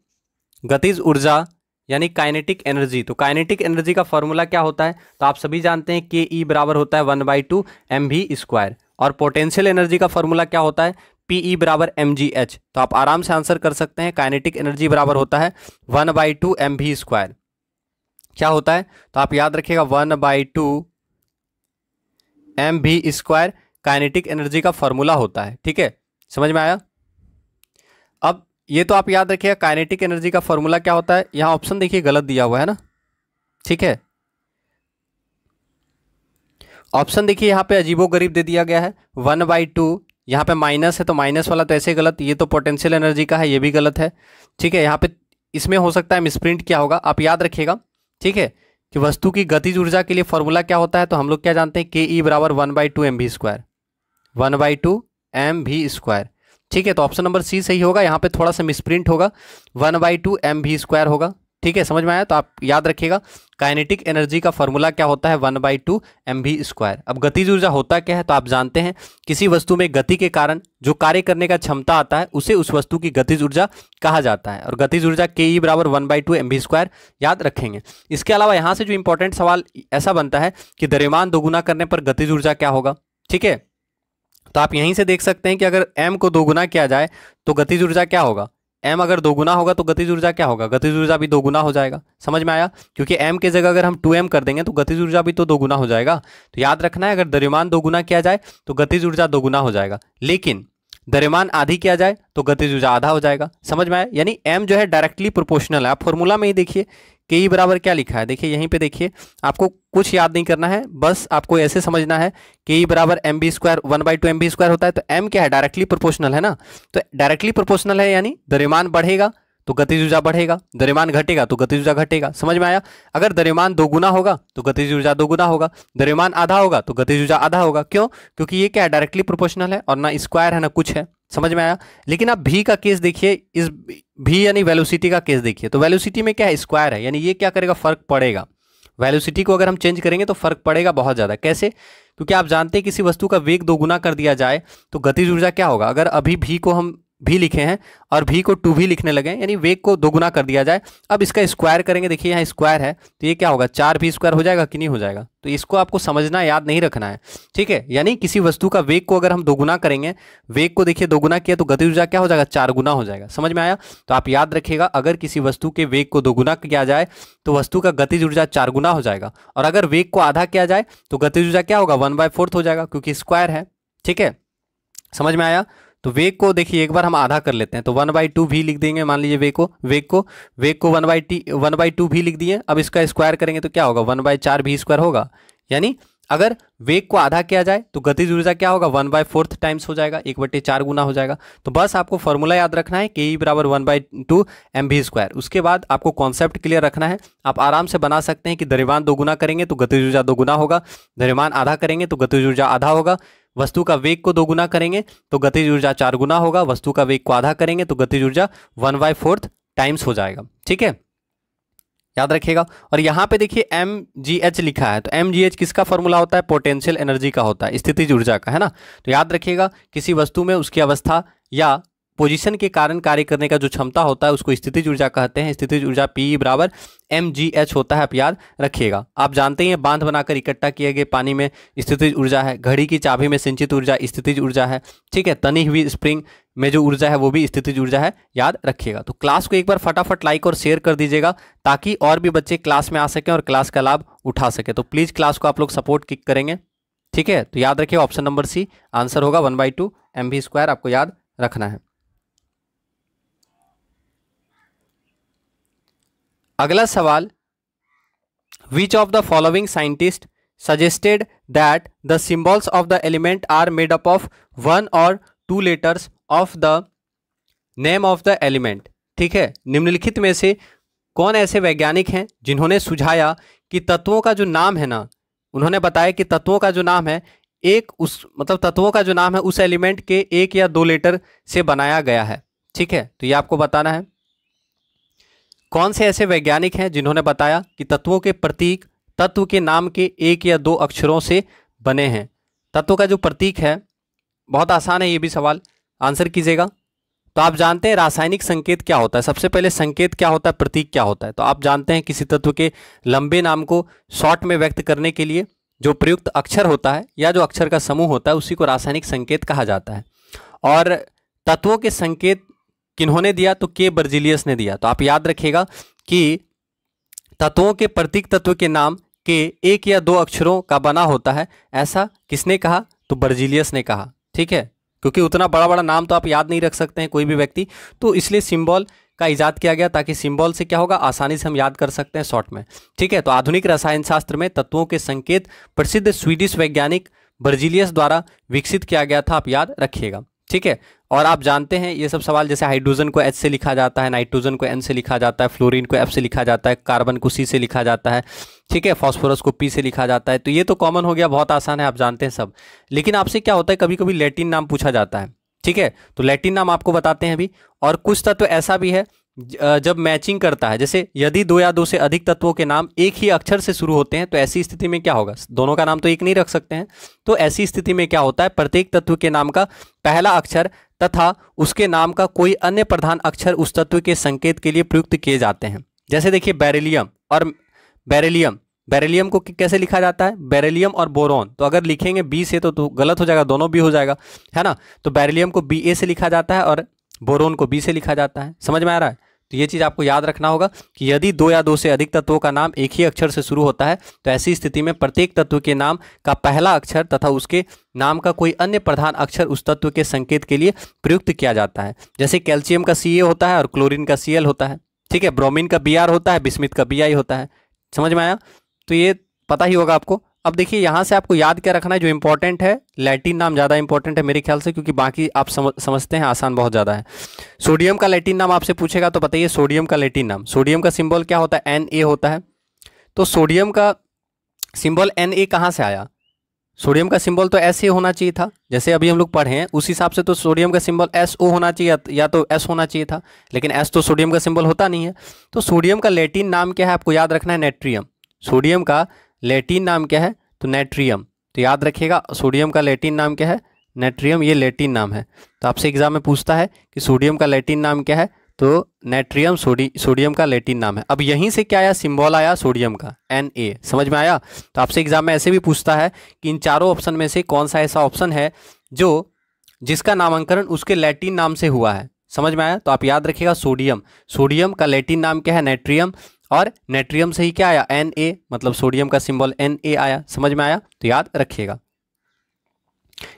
गतिज ऊर्जा यानी काइनेटिक एनर्जी, तो काइनेटिक एनर्जी का फॉर्मूला क्या होता है, तो आप सभी जानते हैं के ई बराबर होता है 1/2 mv²। और पोटेंशियल एनर्जी का फॉर्मूला क्या होता है, पीई बराबर mgh। तो आप आराम से आंसर कर सकते हैं, काइनेटिक एनर्जी बराबर होता है 1/2 mv²। क्या होता है, तो आप याद रखिएगा 1/2 mv² काइनेटिक एनर्जी का फॉर्मूला होता है। ठीक है, समझ में आया। अब ये तो आप याद रखिएगा काइनेटिक एनर्जी का फॉर्मूला क्या होता है। यहां ऑप्शन देखिए गलत दिया हुआ है ना। ठीक है, ऑप्शन देखिए यहाँ पे अजीबोगरीब दे दिया गया है, 1/2, यहाँ पे माइनस है तो माइनस वाला तो ऐसे गलत, ये तो पोटेंशियल एनर्जी का है, ये भी गलत है। ठीक है, यहाँ पे इसमें हो सकता है मिसप्रिंट क्या होगा, आप याद रखिएगा। ठीक है, कि वस्तु की गतिज ऊर्जा के लिए फॉर्मूला क्या होता है, तो हम लोग क्या जानते हैं, के ई बराबर 1/2 mv², 1/2 mv²। ठीक है, तो ऑप्शन नंबर सी सही होगा, यहाँ पे थोड़ा सा मिसप्रिंट होगा, 1/2 mv² होगा। ठीक है, समझ में आया। तो आप याद रखिएगा काइनेटिक एनर्जी का फॉर्मूला क्या होता है, 1/2 mv²। अब गतिज ऊर्जा होता क्या है, तो आप जानते हैं किसी वस्तु में गति के कारण जो कार्य करने का क्षमता आता है उसे उस वस्तु की गतिज ऊर्जा कहा जाता है। और गतिज ऊर्जा के ई बराबर 1/2 mv² याद रखेंगे। इसके अलावा यहाँ से जो इंपॉर्टेंट सवाल ऐसा बनता है कि द्रव्यमान दोगुना करने पर गतिज ऊर्जा क्या होगा। ठीक है, तो आप यहीं से देख सकते हैं कि अगर m को दोगुना किया जाए तो गतिज ऊर्जा क्या होगा, m अगर दोगुना होगा तो गतिज ऊर्जा क्या होगा, गतिज ऊर्जा भी दोगुना हो जाएगा। समझ में आया, क्योंकि m के जगह अगर हम 2m कर देंगे तो गतिज ऊर्जा भी तो दोगुना हो जाएगा। तो याद रखना है अगर द्रव्यमान दोगुना किया जाए तो गतिज ऊर्जा दोगुना हो जाएगा। लेकिन द्रव्यमान आधी किया जाए तो गतिज ऊर्जा आधा हो जाएगा। समझ में आया? यानी m जो है डायरेक्टली प्रोपोर्शनल है। आप फॉर्मूला में ही देखिए के ई बराबर क्या लिखा है, देखिए यहीं पे देखिए, आपको कुछ याद नहीं करना है, बस आपको ऐसे समझना है के ई बराबर M B square 1/2 M B square होता है। तो m क्या है, डायरेक्टली प्रोपोर्शनल है ना, तो डायरेक्टली प्रोपोर्शनल है यानी द्रव्यमान बढ़ेगा तो गतिज ऊर्जा बढ़ेगा, द्रव्यमान घटेगा तो गतिज ऊर्जा घटेगा। समझ में आया? अगर द्रव्यमान दोगुना होगा तो गतिज ऊर्जा दोगुना होगा, द्रव्यमान आधा होगा तो गतिज ऊर्जा आधा होगा। क्यों? क्योंकि ये क्या है, डायरेक्टली प्रोपोर्शनल है और ना स्क्वायर है ना कुछ है। समझ में आया? लेकिन आप भी का केस देखिए, इस भी यानी वेलोसिटी का केस देखिए, तो वेलोसिटी में क्या है, स्क्वायर है, यानी ये क्या करेगा, फर्क पड़ेगा। वेलोसिटी को अगर हम चेंज करेंगे तो फर्क पड़ेगा बहुत ज़्यादा। कैसे? क्योंकि आप जानते हैं किसी वस्तु का वेग दोगुना कर दिया जाए तो गतिज ऊर्जा क्या होगा। अगर अभी भी को हम भी लिखे हैं और भी को 2 भी लिखने लगे, यानी वेग को दोगुना कर दिया जाए, अब इसका स्क्वायर करेंगे, देखिए यहाँ स्क्वायर है तो ये क्या होगा, 4 भी स्क्वायर हो जाएगा कि नहीं हो जाएगा। तो इसको आपको समझना, याद नहीं रखना है, ठीक है। यानी किसी वस्तु का वेग को अगर हम दोगुना करेंगे, वेग को देखिए दोगुना किया तो गतिज ऊर्जा क्या हो जाएगा, 4 गुना हो जाएगा। समझ में आया? तो आप याद रखिएगा, अगर किसी वस्तु के वेग को दोगुना किया जाए तो वस्तु का गतिज ऊर्जा 4 गुना हो जाएगा, और अगर वेग को आधा किया जाए तो गतिज ऊर्जा क्या होगा, 1/4 हो जाएगा, क्योंकि स्क्वायर है। ठीक है, समझ में आया? तो वेग को देखिए एक बार हम आधा कर लेते हैं, तो 1/2 भी लिख देंगे, मान लीजिए वेग को 1/2 भी लिख दिए। अब इसका स्क्वायर करेंगे तो क्या होगा, 1/4 भी स्क्वायर होगा। यानी अगर वेग को आधा किया जाए तो गतिज ऊर्जा क्या होगा, 1/4 टाइम्स हो जाएगा, 1/4 गुना हो जाएगा। तो बस आपको फॉर्मूला याद रखना है, के ई बराबर 1/2 एम भी स्क्वायर। उसके बाद आपको कॉन्सेप्ट क्लियर रखना है। आप आराम से बना सकते हैं कि द्रव्यमान दोगुना करेंगे तो गतिज ऊर्जा दोगुना होगा, द्रव्यमान आधा करेंगे तो गतिज ऊर्जा आधा होगा, वस्तु का वेग को दोगुना करेंगे तो गतिज ऊर्जा 4 गुना होगा, वस्तु का वेग को आधा करेंगे तो गतिज ऊर्जा 1/4 टाइम्स हो जाएगा। ठीक है, याद रखिएगा। और यहाँ पे देखिए mgh लिखा है, तो mgh किसका फॉर्मूला होता है, पोटेंशियल एनर्जी का होता है, स्थितिज ऊर्जा का, है ना। तो याद रखिएगा, किसी वस्तु में उसकी अवस्था या पोजीशन के कारण कार्य करने का जो क्षमता होता है उसको स्थितिज ऊर्जा कहते हैं। स्थितिज ऊर्जा P बराबर mgh होता है, आप याद रखिएगा। आप जानते हैं बांध बनाकर इकट्ठा किए गए पानी में स्थितिज ऊर्जा है, घड़ी की चाबी में संचित ऊर्जा स्थितिज ऊर्जा है। ठीक है, तनी हुई स्प्रिंग में जो ऊर्जा है वो भी स्थितिज ऊर्जा है, याद रखिएगा। तो क्लास को एक बार फटाफट लाइक और शेयर कर दीजिएगा ताकि और भी बच्चे क्लास में आ सकें और क्लास का लाभ उठा सके। तो प्लीज़ क्लास को आप लोग सपोर्ट किक करेंगे। ठीक है, तो याद रखिए ऑप्शन नंबर सी आंसर होगा, 1/2 एम भी स्क्वायर आपको याद रखना है। अगला सवाल, which of the following scientist suggested that the symbols of the element are made up of 1 और 2 letters of the name of the element. ठीक है, निम्नलिखित में से कौन ऐसे वैज्ञानिक हैं जिन्होंने सुझाया कि तत्वों का जो नाम है ना, उन्होंने बताया कि तत्वों का जो नाम है तत्वों का जो नाम है उस एलिमेंट के 1 या 2 लेटर से बनाया गया है। ठीक है, तो ये आपको बताना है कौन से ऐसे वैज्ञानिक हैं जिन्होंने बताया कि तत्वों के प्रतीक तत्व के नाम के 1 या 2 अक्षरों से बने हैं। तत्व का जो प्रतीक है, बहुत आसान है ये भी सवाल, आंसर कीजिएगा। तो आप जानते हैं रासायनिक संकेत क्या होता है, सबसे पहले संकेत क्या होता है, प्रतीक क्या होता है। तो आप जानते हैं किसी तत्व के लंबे नाम को शॉर्ट में व्यक्त करने के लिए जो प्रयुक्त अक्षर होता है या जो अक्षर का समूह होता है उसी को रासायनिक संकेत कहा जाता है। और तत्वों के संकेत किन्होंने दिया, तो के बर्जीलियस ने दिया। तो आप याद रखिएगा कि तत्वों के प्रतीक तत्व के नाम के 1 या 2 अक्षरों का बना होता है, ऐसा किसने कहा, तो बर्जीलियस ने कहा। ठीक है, क्योंकि उतना बड़ा बड़ा नाम तो आप याद नहीं रख सकते हैं कोई भी व्यक्ति, तो इसलिए सिंबल का इजाद किया गया ताकि सिंबल से क्या होगा, आसानी से हम याद कर सकते हैं शॉर्ट में। ठीक है, तो आधुनिक रसायन शास्त्र में तत्वों के संकेत प्रसिद्ध स्वीडिश वैज्ञानिक बर्जीलियस द्वारा विकसित किया गया था, आप याद रखिएगा। ठीक है, और आप जानते हैं ये सब सवाल, जैसे हाइड्रोजन को H से लिखा जाता है, नाइट्रोजन को N से लिखा जाता है, फ्लोरीन को F से लिखा जाता है, कार्बन को C से लिखा जाता है, ठीक है, फास्फोरस को P से लिखा जाता है। तो ये तो कॉमन हो गया, बहुत आसान है, आप जानते हैं सब। लेकिन आपसे क्या होता है, कभी कभी लैटिन नाम पूछा जाता है। ठीक है, तो लैटिन नाम आपको बताते हैं अभी। और कुछ तत्व ऐसा भी है जब मैचिंग करता है, जैसे यदि 2 या 2 से अधिक तत्वों के नाम एक ही अक्षर से शुरू होते हैं तो ऐसी स्थिति में क्या होगा, दोनों का नाम तो एक नहीं रख सकते हैं। तो ऐसी स्थिति में क्या होता है, प्रत्येक तत्व के नाम का पहला अक्षर तथा उसके नाम का कोई अन्य प्रधान अक्षर उस तत्व के संकेत के लिए प्रयुक्त किए जाते हैं। जैसे देखिए बेरिलियम और बेरिलियम को कैसे लिखा जाता है, बेरिलियम और बोरॉन। तो अगर लिखेंगे बी से तो गलत हो जाएगा, दोनों भी हो जाएगा, है ना। तो बेरिलियम को BA से लिखा जाता है और बोरोन को B से लिखा जाता है। समझ में आ रहा है? तो ये चीज़ आपको याद रखना होगा कि यदि 2 या 2 से अधिक तत्वों का नाम एक ही अक्षर से शुरू होता है तो ऐसी स्थिति में प्रत्येक तत्व के नाम का पहला अक्षर तथा उसके नाम का कोई अन्य प्रधान अक्षर उस तत्व के संकेत के लिए प्रयुक्त किया जाता है। जैसे कैल्शियम का Ca होता है और क्लोरीन का Cl होता है, ठीक है, ब्रोमीन का Br होता है, बिस्मिथ का Bi होता है। समझ में आया? तो ये पता ही होगा आपको। अब देखिए यहाँ से आपको याद क्या रखना है, जो इंपॉर्टेंट है लैटिन नाम ज़्यादा इंपॉर्टेंट है मेरे ख्याल से, क्योंकि बाकी आप समझते हैं आसान बहुत ज़्यादा है। सोडियम का लैटिन नाम आपसे पूछेगा तो बताइए सोडियम का लैटिन नाम। सोडियम का सिंबल क्या होता है? Na होता है। तो सोडियम का सिंबल Na कहाँ से आया? सोडियम का सिंबल तो ऐसे होना चाहिए था, जैसे अभी हम लोग पढ़े हैं उस हिसाब से तो सोडियम का सिंबल SO होना चाहिए या तो S होना चाहिए था, लेकिन S तो सोडियम का सिंबल होता नहीं है। तो सोडियम का लैटिन नाम क्या है आपको याद रखना है? नेट्रियम। सोडियम का लैटिन नाम क्या है? तो नेट्रियम। तो याद रखिएगा सोडियम का लैटिन नाम क्या है? नेट्रियम, ये लैटिन नाम है। तो आपसे एग्जाम में पूछता है कि सोडियम का लैटिन नाम क्या है, तो नेट्रियम सोडियम का लैटिन नाम है। अब यहीं से क्या आया? सिंबल आया सोडियम का Na। समझ में आया? तो आपसे एग्जाम में ऐसे भी पूछता है कि इन चारों ऑप्शन में से कौन सा ऐसा ऑप्शन है जो जिसका नामकरण उसके लैटिन नाम से हुआ है। समझ में आया? तो आप याद रखिएगा सोडियम। सोडियम का लैटिन नाम क्या है? नेट्रियम, और नेट्रियम से ही क्या आया? Na, मतलब सोडियम का सिंबल Na आया। समझ में आया? तो याद रखिएगा।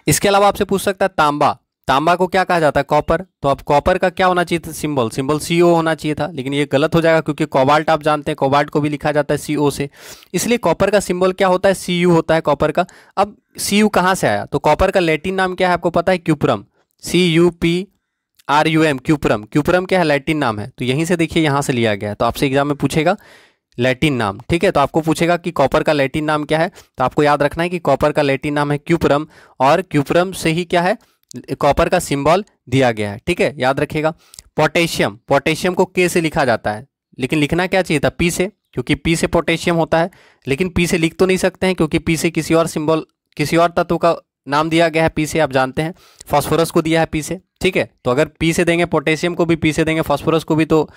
इसके अलावा आपसे पूछ सकता है तांबा। तांबा को क्या कहा जाता है? कॉपर। तो अब कॉपर का क्या होना चाहिए था? सिंबल CO होना चाहिए था, लेकिन ये गलत हो जाएगा क्योंकि कोबाल्ट आप जानते हैं कोबाल्ट को भी लिखा जाता है CO से, इसलिए कॉपर का सिंबल क्या होता है? Cu होता है कॉपर का। अब Cu कहाँ से आया? तो कॉपर का लैटिन नाम क्या है आपको पता है? क्यूपरम। CUPRUM, क्यूपरम। क्यूपरम क्या है? लैटिन नाम है। तो यहीं से देखिए यहाँ से लिया गया है। तो आपसे एग्जाम में पूछेगा लैटिन नाम, ठीक है। तो आपको पूछेगा कि कॉपर का लैटिन नाम क्या है, तो आपको याद रखना है कि कॉपर का लैटिन नाम है क्यूपरम, और क्यूपरम से ही क्या है? कॉपर का सिंबल दिया गया है, ठीक है, याद रखिएगा। पोटेशियम, पोटेशियम को K से लिखा जाता है, लेकिन लिखना क्या चाहिए था? P से, क्योंकि P से पोटेशियम होता है, लेकिन P से लिख तो नहीं सकते हैं क्योंकि P से किसी और सिंबल, किसी और तत्व का नाम दिया गया है P से, आप जानते हैं फास्फोरस को दिया है P से, ठीक है। तो अगर P से देंगे पोटेशियम को भी, P से देंगे फास्फोरस को भी, तो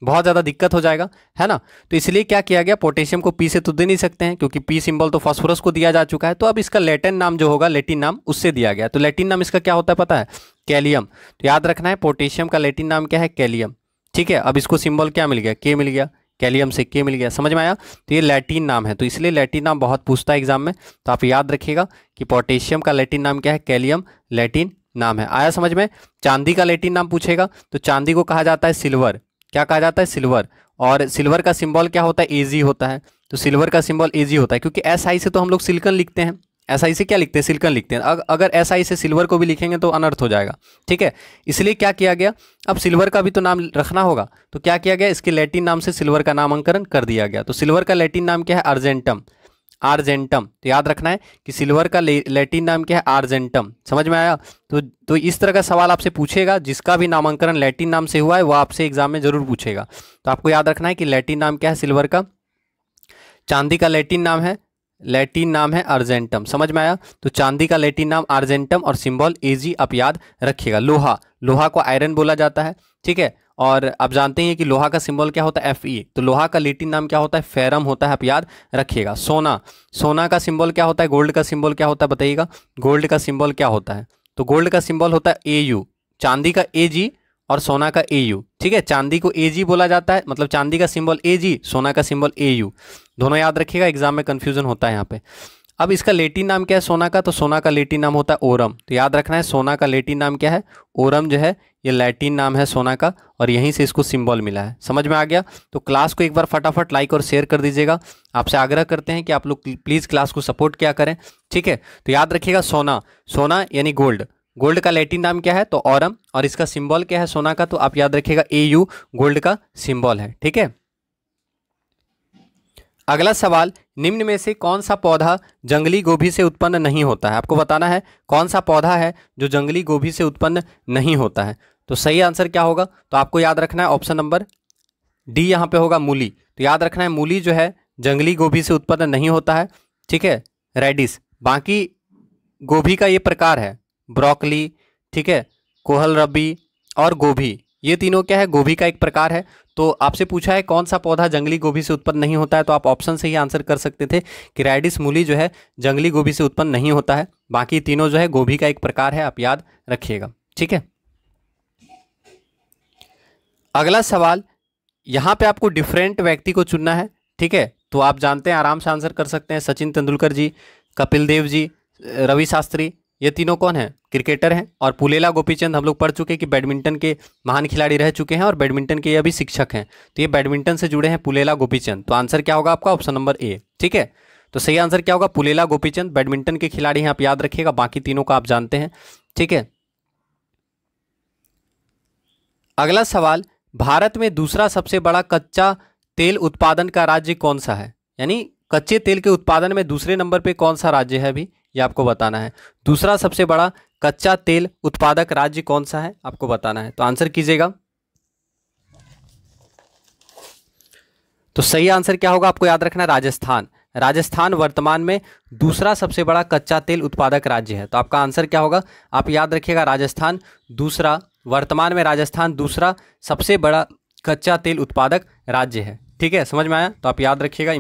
बहुत ज़्यादा दिक्कत हो जाएगा, है ना। तो इसलिए क्या किया गया? पोटेशियम को P से तो दे नहीं सकते हैं क्योंकि P सिंबल तो फास्फोरस को दिया जा चुका है, तो अब इसका लैटिन नाम जो होगा, लैटिन नाम उससे दिया गया। तो लैटिन नाम इसका क्या होता है पता है? कैलियम। तो याद रखना है पोटेशियम का लैटिन नाम क्या है? कैलियम, ठीक है। अब इसको सिंबल क्या मिल गया? K मिल गया, कैलियम से K मिल गया। समझ में आया? तो ये लैटिन नाम है, तो इसलिए लैटिन नाम बहुत पूछता है एग्जाम में, तो आप याद रखिएगा कि पोटेशियम का लैटिन नाम क्या है? कैलियम लैटिन नाम है। आया समझ में? चांदी का लैटिन नाम पूछेगा तो चांदी को कहा जाता है सिल्वर। क्या कहा जाता है? सिल्वर। और सिल्वर का सिंबल क्या होता है? Ag होता है। तो सिल्वर का सिंबल Ag होता है, क्योंकि SI से तो हम लोग सिलिकॉन लिखते हैं, SI से क्या लिखते हैं? सिलिकॉन लिखते हैं। अगर SI से सिल्वर को भी लिखेंगे तो अनर्थ हो जाएगा, ठीक है। इसलिए क्या किया गया? अब सिल्वर का भी तो नाम रखना होगा, तो क्या किया गया? इसके लैटिन नाम से सिल्वर का नामांकन कर दिया गया। तो सिल्वर का लैटिन नाम क्या है? Argentum, argentum. तो याद रखना है कि सिल्वर का लैटिन नाम क्या है? आर्जेंटम। समझ में आया? तो इस तरह का सवाल आपसे पूछेगा, जिसका भी नामांकन लैटिन नाम से हुआ है वो आपसे एग्जाम में जरूर पूछेगा। तो आपको याद रखना है कि लैटिन नाम क्या है सिल्वर का, चांदी का लैटिन नाम है अर्जेंटम। समझ में आया? तो चांदी का लैटिन नाम अर्जेंटम और सिंबल Ag आप याद रखिएगा। लोहा को आयरन बोला जाता है, ठीक है। और आप जानते हैं कि लोहा का सिंबल क्या होता है? Fe। तो लोहा का लैटिन नाम क्या होता है? फेरम होता है, आप याद रखिएगा। सोना का सिंबल क्या होता है? गोल्ड का सिंबल क्या होता है बताइएगा? गोल्ड का सिंबल क्या होता है? तो गोल्ड का सिंबल होता है Au, चांदी का Ag और सोना का Au, ठीक है। चांदी को Ag बोला जाता है, मतलब चांदी का सिंबल Ag, सोना का सिंबल Au, दोनों याद रखिएगा, एग्जाम में कंफ्यूजन होता है यहाँ पे। अब इसका लैटिन नाम क्या है सोना का? तो सोना का लैटिन नाम होता है ओरम। तो याद रखना है सोना का लैटिन नाम क्या है? ओरम जो है ये लैटिन नाम है सोना का, और यहीं से इसको सिंबल मिला है। समझ में आ गया? तो क्लास को एक बार फटाफट लाइक और शेयर कर दीजिएगा। आपसे आग्रह करते हैं कि आप लोग प्लीज़ क्लास को सपोर्ट किया करें, ठीक है। तो याद रखिएगा सोना यानी गोल्ड का लैटिन नाम क्या है? तो ऑरम, और इसका सिंबल क्या है सोना का? तो आप याद रखिएगा Au, गोल्ड का सिंबल है, ठीक है। अगला सवाल, निम्न में से कौन सा पौधा जंगली गोभी से उत्पन्न नहीं होता है? आपको बताना है कौन सा पौधा है जो जंगली गोभी से उत्पन्न नहीं होता है। तो सही आंसर क्या होगा? तो आपको याद रखना है ऑप्शन नंबर डी, यहाँ पे होगा मूली। तो याद रखना है मूली जो है जंगली गोभी से उत्पन्न नहीं होता है, ठीक है, रेडिश। बाकी गोभी का ये प्रकार है, ब्रोकली, ठीक है, कोहलरबी और गोभी, ये तीनों क्या है? गोभी का एक प्रकार है। तो आपसे पूछा है कौन सा पौधा जंगली गोभी से उत्पन्न नहीं होता है, तो आप ऑप्शन से ही आंसर कर सकते थे कि रेडिश मूली जो है जंगली गोभी से उत्पन्न नहीं होता है। बाकी तीनों जो है गोभी का एक प्रकार है, आप याद रखिएगा, ठीक है। अगला सवाल, यहाँ पे आपको डिफरेंट व्यक्ति को चुनना है, ठीक है। तो आप जानते हैं, आराम से आंसर कर सकते हैं, सचिन तेंदुलकर जी, कपिल देव जी, रवि शास्त्री, ये तीनों कौन है, क्रिकेटर हैं। और पुलेला गोपीचंद हम लोग पढ़ चुके हैं कि बैडमिंटन के महान खिलाड़ी रह चुके हैं और बैडमिंटन के ये अभी शिक्षक हैं, तो ये बैडमिंटन से जुड़े हैं पुलेला गोपीचंद। तो आंसर क्या होगा आपका, ऑप्शन नंबर ए, ठीक है। तो सही आंसर क्या होगा, पुलेला गोपीचंद बैडमिंटन के खिलाड़ी हैं, आप याद रखिएगा, बाकी तीनों को आप जानते हैं, ठीक है। अगला सवाल, भारत में दूसरा सबसे बड़ा कच्चा तेल उत्पादन का राज्य कौन सा है, यानी कच्चे तेल के उत्पादन में दूसरे नंबर पे कौन सा राज्य है, अभी ये आपको बताना है। दूसरा सबसे बड़ा कच्चा तेल उत्पादक राज्य कौन सा है, आपको बताना है। तो आंसर कीजिएगा। तो सही आंसर क्या होगा, आपको याद रखना है, राजस्थान। राजस्थान वर्तमान में दूसरा सबसे बड़ा कच्चा तेल उत्पादक राज्य है। तो आपका आंसर क्या होगा, आप याद रखिएगा, राजस्थान दूसरा, वर्तमान में राजस्थान दूसरा सबसे बड़ा कच्चा तेल उत्पादक राज्य है, ठीक है। समझ में आया, तो आप याद रखिएगा,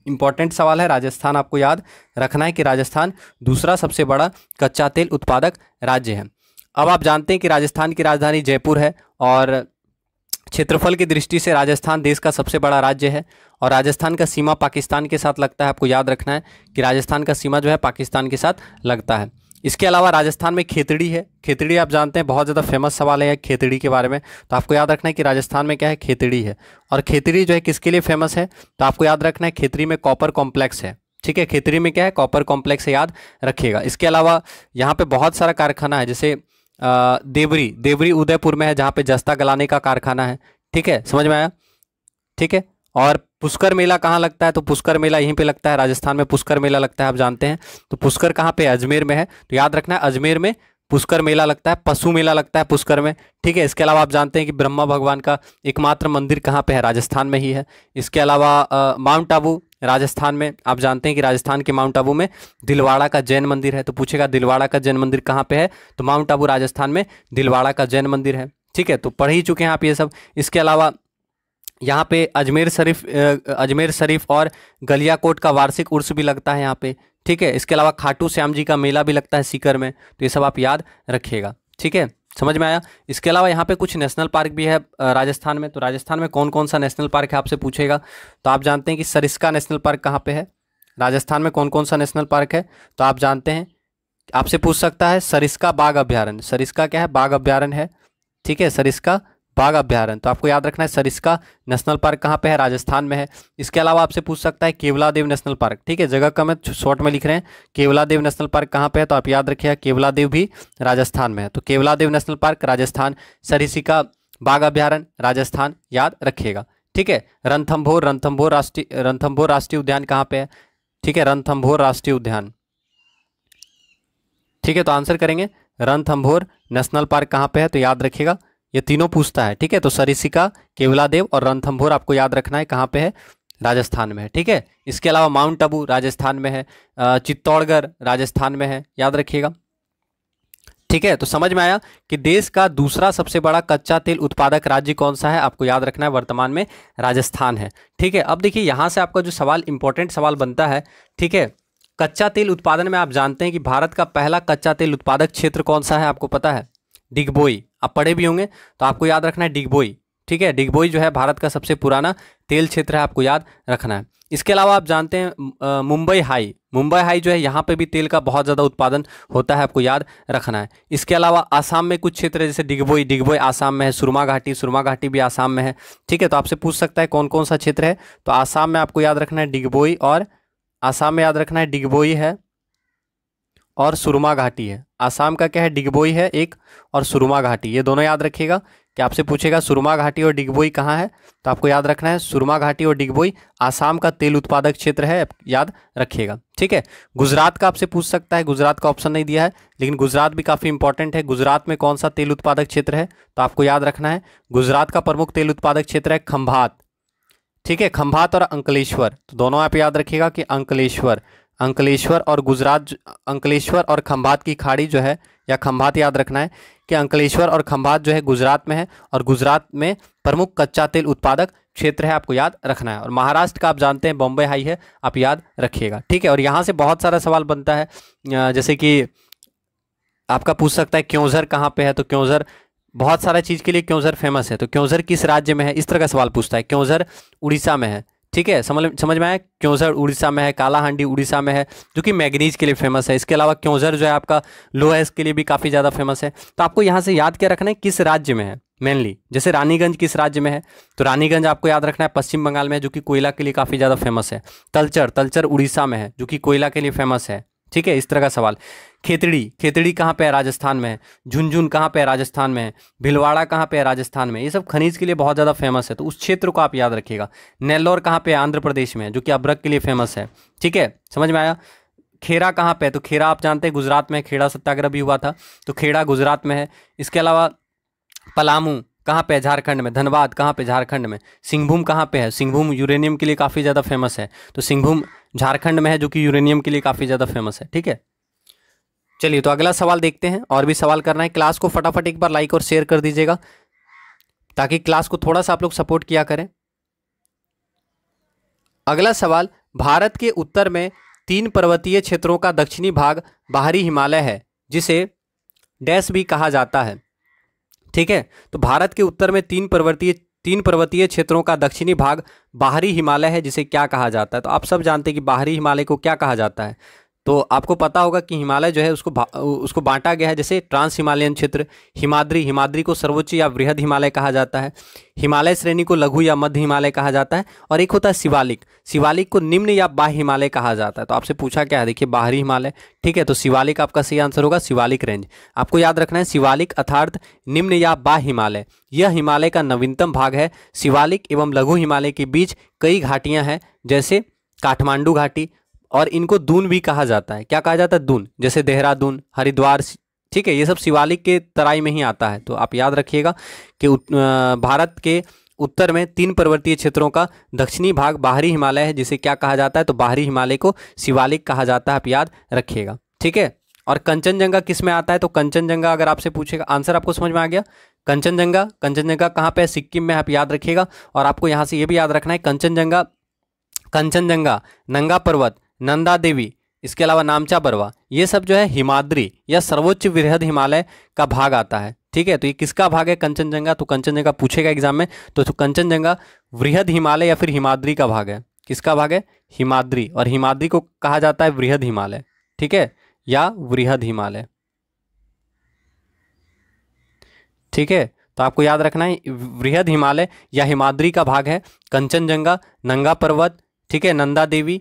इंपॉर्टेंट सवाल है, राजस्थान आपको याद रखना है कि राजस्थान दूसरा सबसे बड़ा कच्चा तेल उत्पादक राज्य है। अब आप जानते हैं कि राजस्थान की राजधानी जयपुर है और क्षेत्रफल की दृष्टि से राजस्थान देश का सबसे बड़ा राज्य है और राजस्थान का सीमा पाकिस्तान के साथ लगता है। आपको याद रखना है कि राजस्थान का सीमा जो है पाकिस्तान के साथ लगता है। इसके अलावा राजस्थान में खेतड़ी है, खेतड़ी आप जानते हैं, बहुत ज़्यादा फेमस सवाल है खेतड़ी के बारे में। तो आपको याद रखना है कि राजस्थान में क्या है, खेतड़ी है। और खेतड़ी जो है किसके लिए फेमस है, तो आपको याद रखना है खेतड़ी में कॉपर कॉम्प्लेक्स है, ठीक है। खेतड़ी में क्या है, कॉपर कॉम्प्लेक्स है, याद रखिएगा। इसके अलावा यहाँ पे बहुत सारा कारखाना है, जैसे देवरी उदयपुर में है, जहाँ पे जस्ता गलाने का कारखाना है, ठीक है। समझ में आया, ठीक है। और पुष्कर मेला कहाँ लगता है, तो पुष्कर मेला यहीं पे लगता है, राजस्थान में पुष्कर मेला लगता है, आप जानते हैं। तो पुष्कर कहाँ पे, अजमेर में है। तो याद रखना है, अजमेर में पुष्कर मेला लगता है, पशु मेला लगता है पुष्कर में, ठीक है। इसके अलावा आप जानते हैं कि ब्रह्मा भगवान का एकमात्र मंदिर कहाँ पे है, राजस्थान में ही है। इसके अलावा माउंट आबू राजस्थान में, आप जानते हैं कि राजस्थान के माउंट आबू में दिलवाड़ा का जैन मंदिर है। तो पूछेगा दिलवाड़ा का जैन मंदिर कहाँ पे है, तो माउंट आबू राजस्थान में दिलवाड़ा का जैन मंदिर है, ठीक है। तो पढ़ ही चुके हैं आप ये सब। इसके अलावा यहाँ पे अजमेर शरीफ और गलियाकोट का वार्षिक उर्स भी लगता है यहाँ पे, ठीक है। इसके अलावा खाटू श्याम जी का मेला भी लगता है सीकर में। तो ये सब आप याद रखिएगा, ठीक है। समझ में आया। इसके अलावा यहाँ पे कुछ नेशनल पार्क भी है राजस्थान में। तो राजस्थान में कौन कौन सा नेशनल पार्क है आपसे पूछेगा। तो आप जानते हैं कि सरिस्का नेशनल पार्क कहाँ पे है, राजस्थान में कौन कौन सा नेशनल पार्क है, तो आप जानते हैं, आपसे पूछ सकता है सरिस्का बाघ अभ्यारण्य। सरिस्का क्या है, बाघ अभ्यारण्य है, ठीक है, सरिस्का बाघ अभ्यारण्य। तो आपको याद रखना है सरिस्का नेशनल पार्क कहाँ पे है, राजस्थान में है। इसके अलावा आपसे पूछ सकता है केवलादेव नेशनल पार्क, ठीक है, जगह कम है, शॉर्ट में लिख रहे हैं, केवलादेव नेशनल पार्क कहाँ पे है, तो आप याद रखिएगा केवलादेव भी राजस्थान में है। तो केवलादेव नेशनल पार्क राजस्थान, सरिस्का बाघ अभ्यारण्य राजस्थान, याद रखिएगा, ठीक है। रणथंभौर राष्ट्रीय उद्यान कहाँ पे है, ठीक है, रणथंभौर राष्ट्रीय उद्यान, ठीक है। तो आंसर करेंगे रणथंभौर नेशनल पार्क कहाँ पे है, तो याद रखिएगा, ये तीनों पूछता है, ठीक है। तो सरिस्का, केवलादेव और रणथंभौर आपको याद रखना है कहाँ पे है, राजस्थान में है, ठीक है। इसके अलावा माउंट आबू राजस्थान में है, चित्तौड़गढ़ राजस्थान में है, याद रखिएगा, ठीक है। तो समझ में आया कि देश का दूसरा सबसे बड़ा कच्चा तेल उत्पादक राज्य कौन सा है, आपको याद रखना है, वर्तमान में राजस्थान है, ठीक है। अब देखिए यहाँ से आपका जो सवाल, इंपॉर्टेंट सवाल बनता है, ठीक है, कच्चा तेल उत्पादन में आप जानते हैं कि भारत का पहला कच्चा तेल उत्पादक क्षेत्र कौन सा है, आपको पता है, डिगबोई, आप पढ़े भी होंगे, तो आपको याद रखना है डिगबोई, ठीक है। डिगबोई जो है भारत का सबसे पुराना तेल क्षेत्र है, आपको याद रखना है। इसके अलावा आप जानते हैं मुंबई हाई जो है, यहाँ पे भी तेल का बहुत ज़्यादा उत्पादन होता है, आपको याद रखना है। इसके अलावा आसाम में कुछ क्षेत्र है, जैसे डिगबोई आसाम में है, सुरमा घाटी भी आसाम में है, ठीक है। तो आपसे पूछ सकता है कौन कौन सा क्षेत्र है, तो आसाम में आपको याद रखना है डिगबोई, और आसाम में याद रखना है डिगबोई है और सुरमा घाटी है। आसाम का क्या है, डिगबोई है एक, और सुरमा घाटी, ये दोनों याद रखिएगा कि आपसे पूछेगा सुरमा घाटी और डिगबोई कहाँ है, तो आपको याद रखना है सुरमा घाटी और डिगबोई आसाम का तेल उत्पादक क्षेत्र है, याद रखिएगा, ठीक है। गुजरात का आपसे पूछ सकता है, गुजरात का ऑप्शन नहीं दिया है, लेकिन गुजरात भी काफ़ी इंपॉर्टेंट है। गुजरात में कौन सा तेल उत्पादक क्षेत्र है, तो आपको याद रखना है गुजरात का प्रमुख तेल उत्पादक क्षेत्र है खंभात, ठीक है, खंभात और अंकलेश्वर। तो दोनों आप याद रखिएगा कि अंकलेश्वर और खंभात की खाड़ी जो है, या खंभात याद रखना है कि अंकलेश्वर और खंभात जो है गुजरात में है, और गुजरात में प्रमुख कच्चा तेल उत्पादक क्षेत्र है, आपको याद रखना है। और महाराष्ट्र का आप जानते हैं बॉम्बे हाई है, आप याद रखिएगा, ठीक है। और यहाँ से बहुत सारा सवाल बनता है, जैसे कि आपका पूछ सकता है क्योंझर कहाँ पे है, तो क्योंझर बहुत सारा चीज़ के लिए क्योंझर फेमस है, तो क्योंझर किस राज्य में है, इस तरह का सवाल पूछता है। क्योंझर उड़ीसा में है, ठीक है, समझ में आया। क्योंझर उड़ीसा में है, कालाहांडी उड़ीसा में है, जो कि मैग्नीज के लिए फेमस है। इसके अलावा क्योंझर जो है आपका लोहा के लिए भी काफ़ी ज़्यादा फेमस है। तो आपको यहाँ से याद क्या रखना है, किस राज्य में है मेनली। जैसे रानीगंज किस राज्य में है, तो रानीगंज आपको याद रखना है पश्चिम बंगाल में है, जो कि कोयला के लिए काफ़ी ज़्यादा फेमस है। तलचर उड़ीसा में है, जो कि कोयला के लिए फेमस है, ठीक है, इस तरह का सवाल। खेतड़ी कहाँ पे है, राजस्थान में है। झुनझुन कहाँ पे है, राजस्थान में है। भीलवाड़ा कहाँ पे है, राजस्थान में। ये सब खनिज के लिए बहुत ज़्यादा फेमस है, तो उस क्षेत्र को आप याद रखिएगा। नेल्लोर कहाँ पे है, आंध्र प्रदेश में है, जो कि अभ्रक के लिए फेमस है, ठीक है, समझ में आया। खेड़ा कहाँ पे है, तो खेड़ा आप जानते हैं गुजरात में, खेड़ा सत्याग्रह भी हुआ था, तो खेड़ा गुजरात में है। इसके अलावा पलामू कहाँ पे है, झारखंड में। धनबाद कहाँ पे, झारखंड में। सिंहभूम कहाँ पे है, सिंहभूम यूरेनियम के लिए काफ़ी ज़्यादा फेमस है, तो सिंहभूम झारखंड में है, जो कि यूरेनियम के लिए काफ़ी ज़्यादा फेमस है, ठीक है। चलिए तो अगला सवाल देखते हैं, और भी सवाल करना है। क्लास को फटाफट एक बार लाइक और शेयर कर दीजिएगा, ताकि क्लास को थोड़ा सा आप लोग सपोर्ट किया करें। अगला सवाल, भारत के उत्तर में 3 पर्वतीय क्षेत्रों का दक्षिणी भाग बाहरी हिमालय है, जिसे डैश भी कहा जाता है, ठीक है। तो भारत के उत्तर में 3 पर्वतीय क्षेत्रों का दक्षिणी भाग बाहरी हिमालय है, जिसे क्या कहा जाता है। तो आप सब जानते हैं कि बाहरी हिमालय को क्या कहा जाता है। तो आपको पता होगा कि हिमालय जो है उसको बांटा गया है, जैसे ट्रांस हिमालयन क्षेत्र, हिमाद्री को सर्वोच्च या वृहद हिमालय कहा जाता है। हिमालय श्रेणी को लघु या मध्य हिमालय कहा जाता है, और एक होता है शिवालिक को निम्न या बाह्य हिमालय कहा जाता है। तो आपसे पूछा क्या है, देखिए बाहरी हिमालय, ठीक है, तो शिवालिक आपका सही आंसर होगा, शिवालिक रेंज। आपको याद रखना है, शिवालिक अर्थात निम्न या बाह्य हिमालय, यह हिमालय का नवीनतम भाग है। शिवालिक एवं लघु हिमालय के बीच कई घाटियां हैं, जैसे काठमांडू घाटी, और इनको दून भी कहा जाता है। क्या कहा जाता है, दून, जैसे देहरादून, हरिद्वार, ठीक है, ये सब शिवालिक के तराई में ही आता है। तो आप याद रखिएगा कि भारत के उत्तर में 3 पर्वतीय क्षेत्रों का दक्षिणी भाग बाहरी हिमालय है, जिसे क्या कहा जाता है, तो बाहरी हिमालय को शिवालिक कहा जाता है, आप याद रखिएगा, ठीक है। और कंचनजंगा किस में आता है, तो कंचनजंगा अगर आपसे पूछेगा, आंसर आपको समझ में आ गया। कंचनजंगा कहाँ पे है, सिक्किम में, आप याद रखिएगा। और आपको यहाँ से ये भी याद रखना है, कंचनजंगा, नंगा पर्वत, नंदा देवी, इसके अलावा नामचा बरवा, ये सब जो है हिमाद्री या सर्वोच्च वृहद हिमालय का भाग आता है, ठीक है। तो ये किसका भाग है, कंचनजंगा। तो कंचनजंगा पूछेगा एग्जाम में, तो कंचनजंगा वृहद हिमालय या फिर हिमाद्री का भाग है। किसका भाग है, हिमाद्री, और हिमाद्री को कहा जाता है वृहद हिमालय, ठीक है, या वृहद हिमालय, ठीक है। तो आपको याद रखना है, वृहद हिमालय या हिमाद्री का भाग है कंचनजंगा, नंगा पर्वत, ठीक है, नंदा देवी,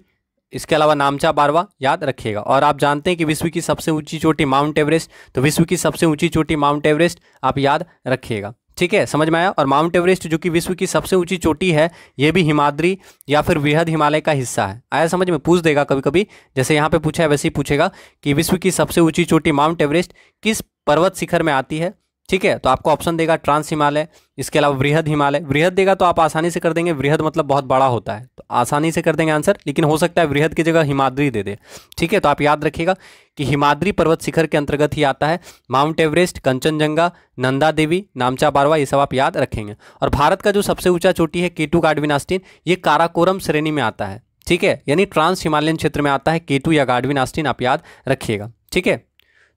इसके अलावा नामचा बारवा, याद रखिएगा। और आप जानते हैं कि विश्व की सबसे ऊंची चोटी माउंट एवरेस्ट, तो विश्व की सबसे ऊंची चोटी माउंट एवरेस्ट, आप याद रखिएगा, ठीक है, समझ में आया। और माउंट एवरेस्ट जो कि विश्व की सबसे ऊंची चोटी है, ये भी हिमाद्री या फिर वृहद हिमालय का हिस्सा है। आया समझ में, पूछ देगा कभी कभी, जैसे यहाँ पे पूछा है वैसे ही पूछेगा कि विश्व की सबसे ऊंची चोटी माउंट एवरेस्ट किस पर्वत शिखर में आती है, ठीक है। तो आपको ऑप्शन देगा ट्रांस हिमालय, इसके अलावा वृहद हिमालय। वृहद देगा तो आप आसानी से कर देंगे, वृहद मतलब बहुत बड़ा होता है, तो आसानी से कर देंगे आंसर, लेकिन हो सकता है वृहद की जगह हिमाद्री दे दे, ठीक है। तो आप याद रखिएगा कि हिमाद्री पर्वत शिखर के अंतर्गत ही आता है माउंट एवरेस्ट, कंचनजंगा, नंदा देवी, नामचा बारवा, ये सब आप याद रखेंगे। और भारत का जो सबसे ऊंचा चोटी है K2 गाडविन आस्टीन, ये काराकोरम श्रेणी में आता है, ठीक है, यानी ट्रांस हिमालयन क्षेत्र में आता है K2 या गाडविन आस्टीन, आप याद रखिएगा, ठीक है।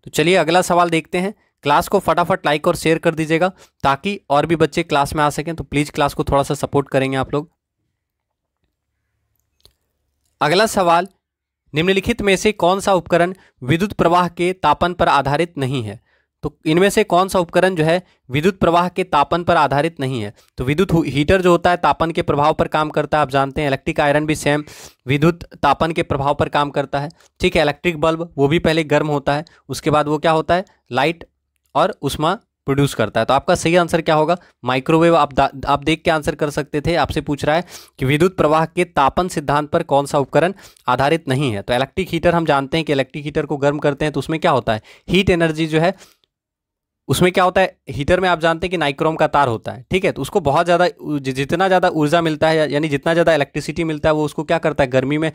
तो चलिए अगला सवाल देखते हैं। क्लास को फटाफट लाइक और शेयर कर दीजिएगा, ताकि और भी बच्चे क्लास में आ सकें। तो प्लीज़ क्लास को थोड़ा सा सपोर्ट करेंगे आप लोग। अगला सवाल, निम्नलिखित में से कौन सा उपकरण विद्युत प्रवाह के तापन पर आधारित नहीं है। तो इनमें से कौन सा उपकरण जो है विद्युत प्रवाह के तापन पर आधारित नहीं है। तो विद्युत हीटर जो होता है तापन के प्रभाव पर काम करता है, आप जानते हैं। इलेक्ट्रिक आयरन भी सेम विद्युत तापन के प्रभाव पर काम करता है, ठीक है। इलेक्ट्रिक बल्ब वो भी पहले गर्म होता है, उसके बाद वो क्या होता है, लाइट और उष्मा प्रोड्यूस करता है। तो आपका सही आंसर क्या होगा, माइक्रोवेव। आप देख के आंसर कर सकते थे। आपसे पूछ रहा है कि विद्युत प्रवाह के तापन सिद्धांत पर कौन सा उपकरण आधारित नहीं है। तो इलेक्ट्रिक हीटर, हम जानते हैं कि इलेक्ट्रिक हीटर को गर्म करते हैं तो उसमें क्या होता है, हीट एनर्जी जो है उसमें क्या होता है, हीटर में आप जानते हैं कि नाइक्रोम का तार होता है, ठीक है। तो उसको बहुत ज़्यादा, जितना ज़्यादा ऊर्जा मिलता है, यानी जितना ज़्यादा इलेक्ट्रिसिटी मिलता है, वो उसको क्या करता है, गर्मी में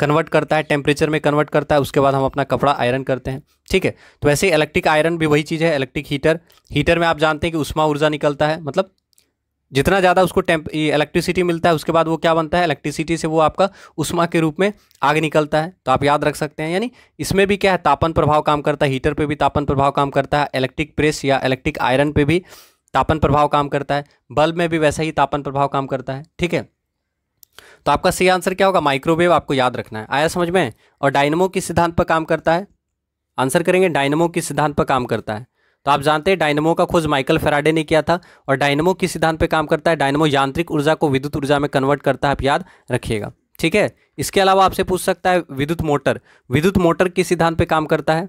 कन्वर्ट करता है, टेम्परेचर में कन्वर्ट करता है। उसके बाद हम अपना कपड़ा आयरन करते हैं, ठीक है। तो वैसे इलेक्ट्रिक आयरन भी वही चीज़ है, इलेक्ट्रिक हीटर में आप जानते हैं कि उष्मा ऊर्जा निकलता है, मतलब जितना ज़्यादा उसको इलेक्ट्रिसिटी मिलता है उसके बाद वो क्या बनता है, इलेक्ट्रिसिटी से वो आपका उष्मा के रूप में आग निकलता है। तो आप याद रख सकते हैं, यानी इसमें भी क्या है, तापन प्रभाव काम करता है। हीटर पे भी तापन प्रभाव काम करता है, इलेक्ट्रिक प्रेस या इलेक्ट्रिक आयरन पे भी तापन प्रभाव काम करता है, बल्ब में भी वैसा ही तापन प्रभाव काम करता है। ठीक है, तो आपका सही आंसर क्या होगा, माइक्रोवेव आपको याद रखना है। आया समझ में? और डायनेमो किस सिद्धांत पर काम करता है, आंसर करेंगे डायनेमो किस सिद्धांत पर काम करता है। तो आप जानते हैं डायनेमो का खोज माइकल फैराडे ने किया था। और डायनेमो किस सिद्धांत पे काम करता है, डायनेमो यांत्रिक ऊर्जा को विद्युत ऊर्जा में कन्वर्ट करता है, आप याद रखिएगा। ठीक है, इसके अलावा आपसे पूछ सकता है विद्युत मोटर किस सिद्धांत पे काम करता है,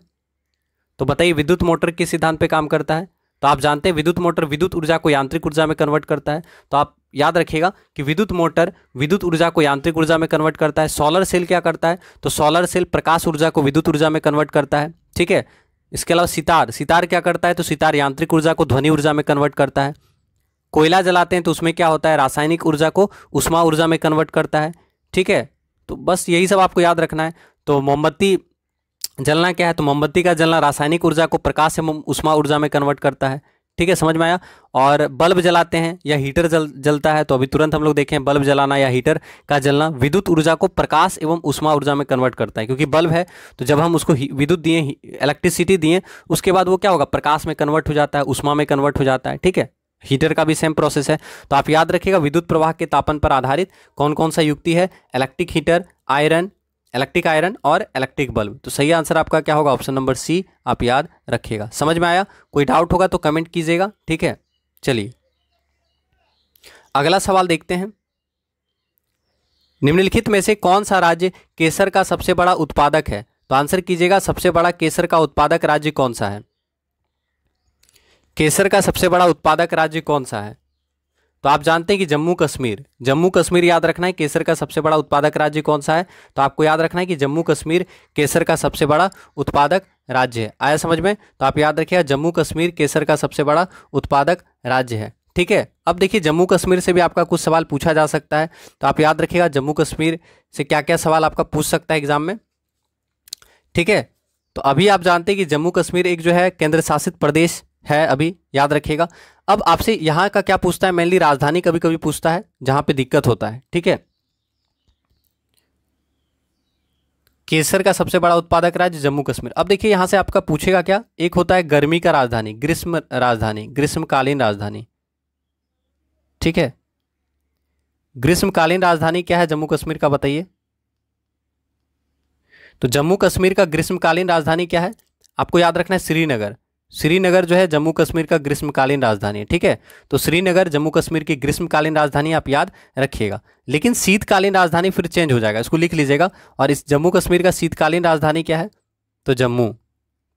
तो बताइए विद्युत मोटर किस सिद्धांत पे काम करता है। तो आप जानते हैं विद्युत मोटर विद्युत ऊर्जा को यांत्रिक ऊर्जा में कन्वर्ट करता है। तो आप याद रखिएगा कि विद्युत मोटर विद्युत ऊर्जा को यांत्रिक ऊर्जा में कन्वर्ट करता है। सोलर सेल क्या करता है, तो सोलर सेल प्रकाश ऊर्जा को विद्युत ऊर्जा में कन्वर्ट करता है। ठीक है, इसके अलावा सितार क्या करता है, तो सितार यांत्रिक ऊर्जा को ध्वनि ऊर्जा में कन्वर्ट करता है। कोयला जलाते हैं तो उसमें क्या होता है, रासायनिक ऊर्जा को उष्मा ऊर्जा में कन्वर्ट करता है। ठीक है, तो बस यही सब आपको याद रखना है। तो मोमबत्ती जलना क्या है, तो मोमबत्ती का जलना रासायनिक ऊर्जा को प्रकाश एवं उष्मा ऊर्जा में कन्वर्ट करता है। ठीक है, समझ में आया। और बल्ब जलाते हैं या हीटर जलता है, तो अभी तुरंत हम लोग देखें बल्ब जलाना या हीटर का जलना विद्युत ऊर्जा को प्रकाश एवं उष्मा ऊर्जा में कन्वर्ट करता है। क्योंकि बल्ब है तो जब हम उसको विद्युत दिए, इलेक्ट्रिसिटी दिए, उसके बाद वो क्या होगा, प्रकाश में कन्वर्ट हो जाता है, उष्मा में कन्वर्ट हो जाता है। ठीक है, हीटर का भी सेम प्रोसेस है। तो आप याद रखिएगा विद्युत प्रवाह के तापन पर आधारित कौन कौन सा युक्ति है, इलेक्ट्रिक हीटर, इलेक्ट्रिक आयरन और इलेक्ट्रिक बल्ब। तो सही आंसर आपका क्या होगा, ऑप्शन नंबर सी आप याद रखिएगा। समझ में आया? कोई डाउट होगा तो कमेंट कीजिएगा। ठीक है, चलिए अगला सवाल देखते हैं। निम्नलिखित में से कौन सा राज्य केसर का सबसे बड़ा उत्पादक है, तो आंसर कीजिएगा सबसे बड़ा केसर का उत्पादक राज्य कौन सा है। केसर का सबसे बड़ा उत्पादक राज्य कौन सा है, तो आप जानते हैं कि जम्मू कश्मीर याद रखना है। केसर का सबसे बड़ा उत्पादक राज्य कौन सा है, तो आपको याद रखना है कि जम्मू कश्मीर केसर का सबसे बड़ा उत्पादक राज्य है। आया समझ में? तो आप याद रखिएगा जम्मू कश्मीर केसर का सबसे बड़ा उत्पादक राज्य है। ठीक है, अब देखिए जम्मू कश्मीर से भी आपका कुछ सवाल पूछा जा सकता है। तो आप याद रखिएगा जम्मू कश्मीर से क्या क्या सवाल आपका पूछ सकता है एग्जाम में। ठीक है, तो अभी आप जानते हैं कि जम्मू कश्मीर एक जो है केंद्र शासित प्रदेश है, अभी याद रखिएगा। अब आपसे यहाँ का क्या पूछता है, मेनली राजधानी कभी कभी पूछता है जहां पे दिक्कत होता है। ठीक है, केसर का सबसे बड़ा उत्पादक राज्य जम्मू कश्मीर। अब देखिए यहां से आपका पूछेगा क्या, एक होता है गर्मी का राजधानी, ग्रीष्मकालीन राजधानी। ठीक है, ग्रीष्मकालीन राजधानी क्या है जम्मू कश्मीर का, बताइए। तो जम्मू कश्मीर का ग्रीष्मकालीन राजधानी क्या है, आपको याद रखना है श्रीनगर जो है जम्मू कश्मीर का ग्रीष्मकालीन राजधानी है। ठीक है, तो श्रीनगर जम्मू कश्मीर की ग्रीष्मकालीन राजधानी आप याद रखिएगा। लेकिन शीतकालीन राजधानी फिर चेंज हो जाएगा, इसको लिख लीजिएगा। और इस जम्मू कश्मीर का शीतकालीन राजधानी क्या है, तो जम्मू।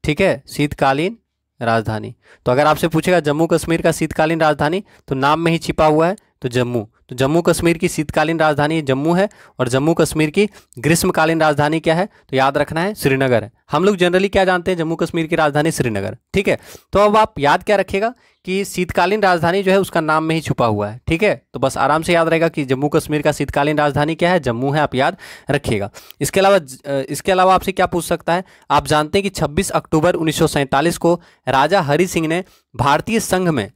ठीक है, शीतकालीन राजधानी। तो अगर आपसे पूछेगा जम्मू कश्मीर का शीतकालीन राजधानी, तो नाम में ही छिपा हुआ है, तो जम्मू। तो जम्मू कश्मीर की शीतकालीन राजधानी जम्मू है और जम्मू कश्मीर की ग्रीष्मकालीन राजधानी क्या है, तो याद रखना है श्रीनगर है। हम लोग जनरली क्या जानते हैं, जम्मू कश्मीर की राजधानी श्रीनगर। ठीक है, तो अब आप याद क्या रखिएगा कि शीतकालीन राजधानी जो है उसका नाम में ही छुपा हुआ है। ठीक है, तो बस आराम से याद रहेगा कि जम्मू कश्मीर का शीतकालीन राजधानी क्या है, जम्मू है, आप याद रखिएगा। इसके अलावा आपसे क्या पूछ सकता है, आप जानते हैं कि 26 अक्टूबर 1947 को राजा हरि सिंह ने भारतीय संघ में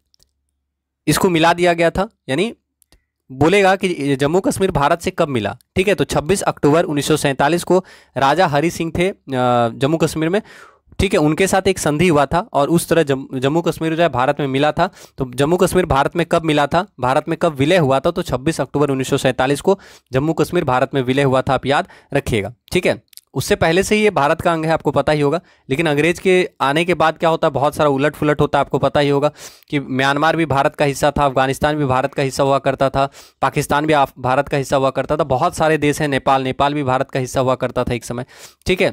इसको मिला दिया गया था। यानी बोलेगा कि जम्मू कश्मीर भारत से कब मिला। ठीक है, तो 26 अक्टूबर 1947 को राजा हरि सिंह थे जम्मू कश्मीर में। ठीक है, उनके साथ एक संधि हुआ था और उस तरह जम्मू कश्मीर जो है भारत में मिला था। तो जम्मू कश्मीर भारत में कब मिला था, भारत में कब विलय हुआ था, तो 26 अक्टूबर 1947 को जम्मू कश्मीर भारत में विलय हुआ था, आप याद रखिएगा। ठीक है, उससे पहले से ही ये भारत का अंग है, आपको पता ही होगा। लेकिन अंग्रेज के आने के बाद क्या होता है, बहुत सारा उलट फुलट होता है, आपको पता ही होगा कि म्यांमार भी भारत का हिस्सा था, अफगानिस्तान भी भारत का हिस्सा हुआ करता था, पाकिस्तान भी भारत का हिस्सा हुआ करता था, बहुत सारे देश हैं, नेपाल भी भारत का हिस्सा हुआ करता था एक समय। ठीक है,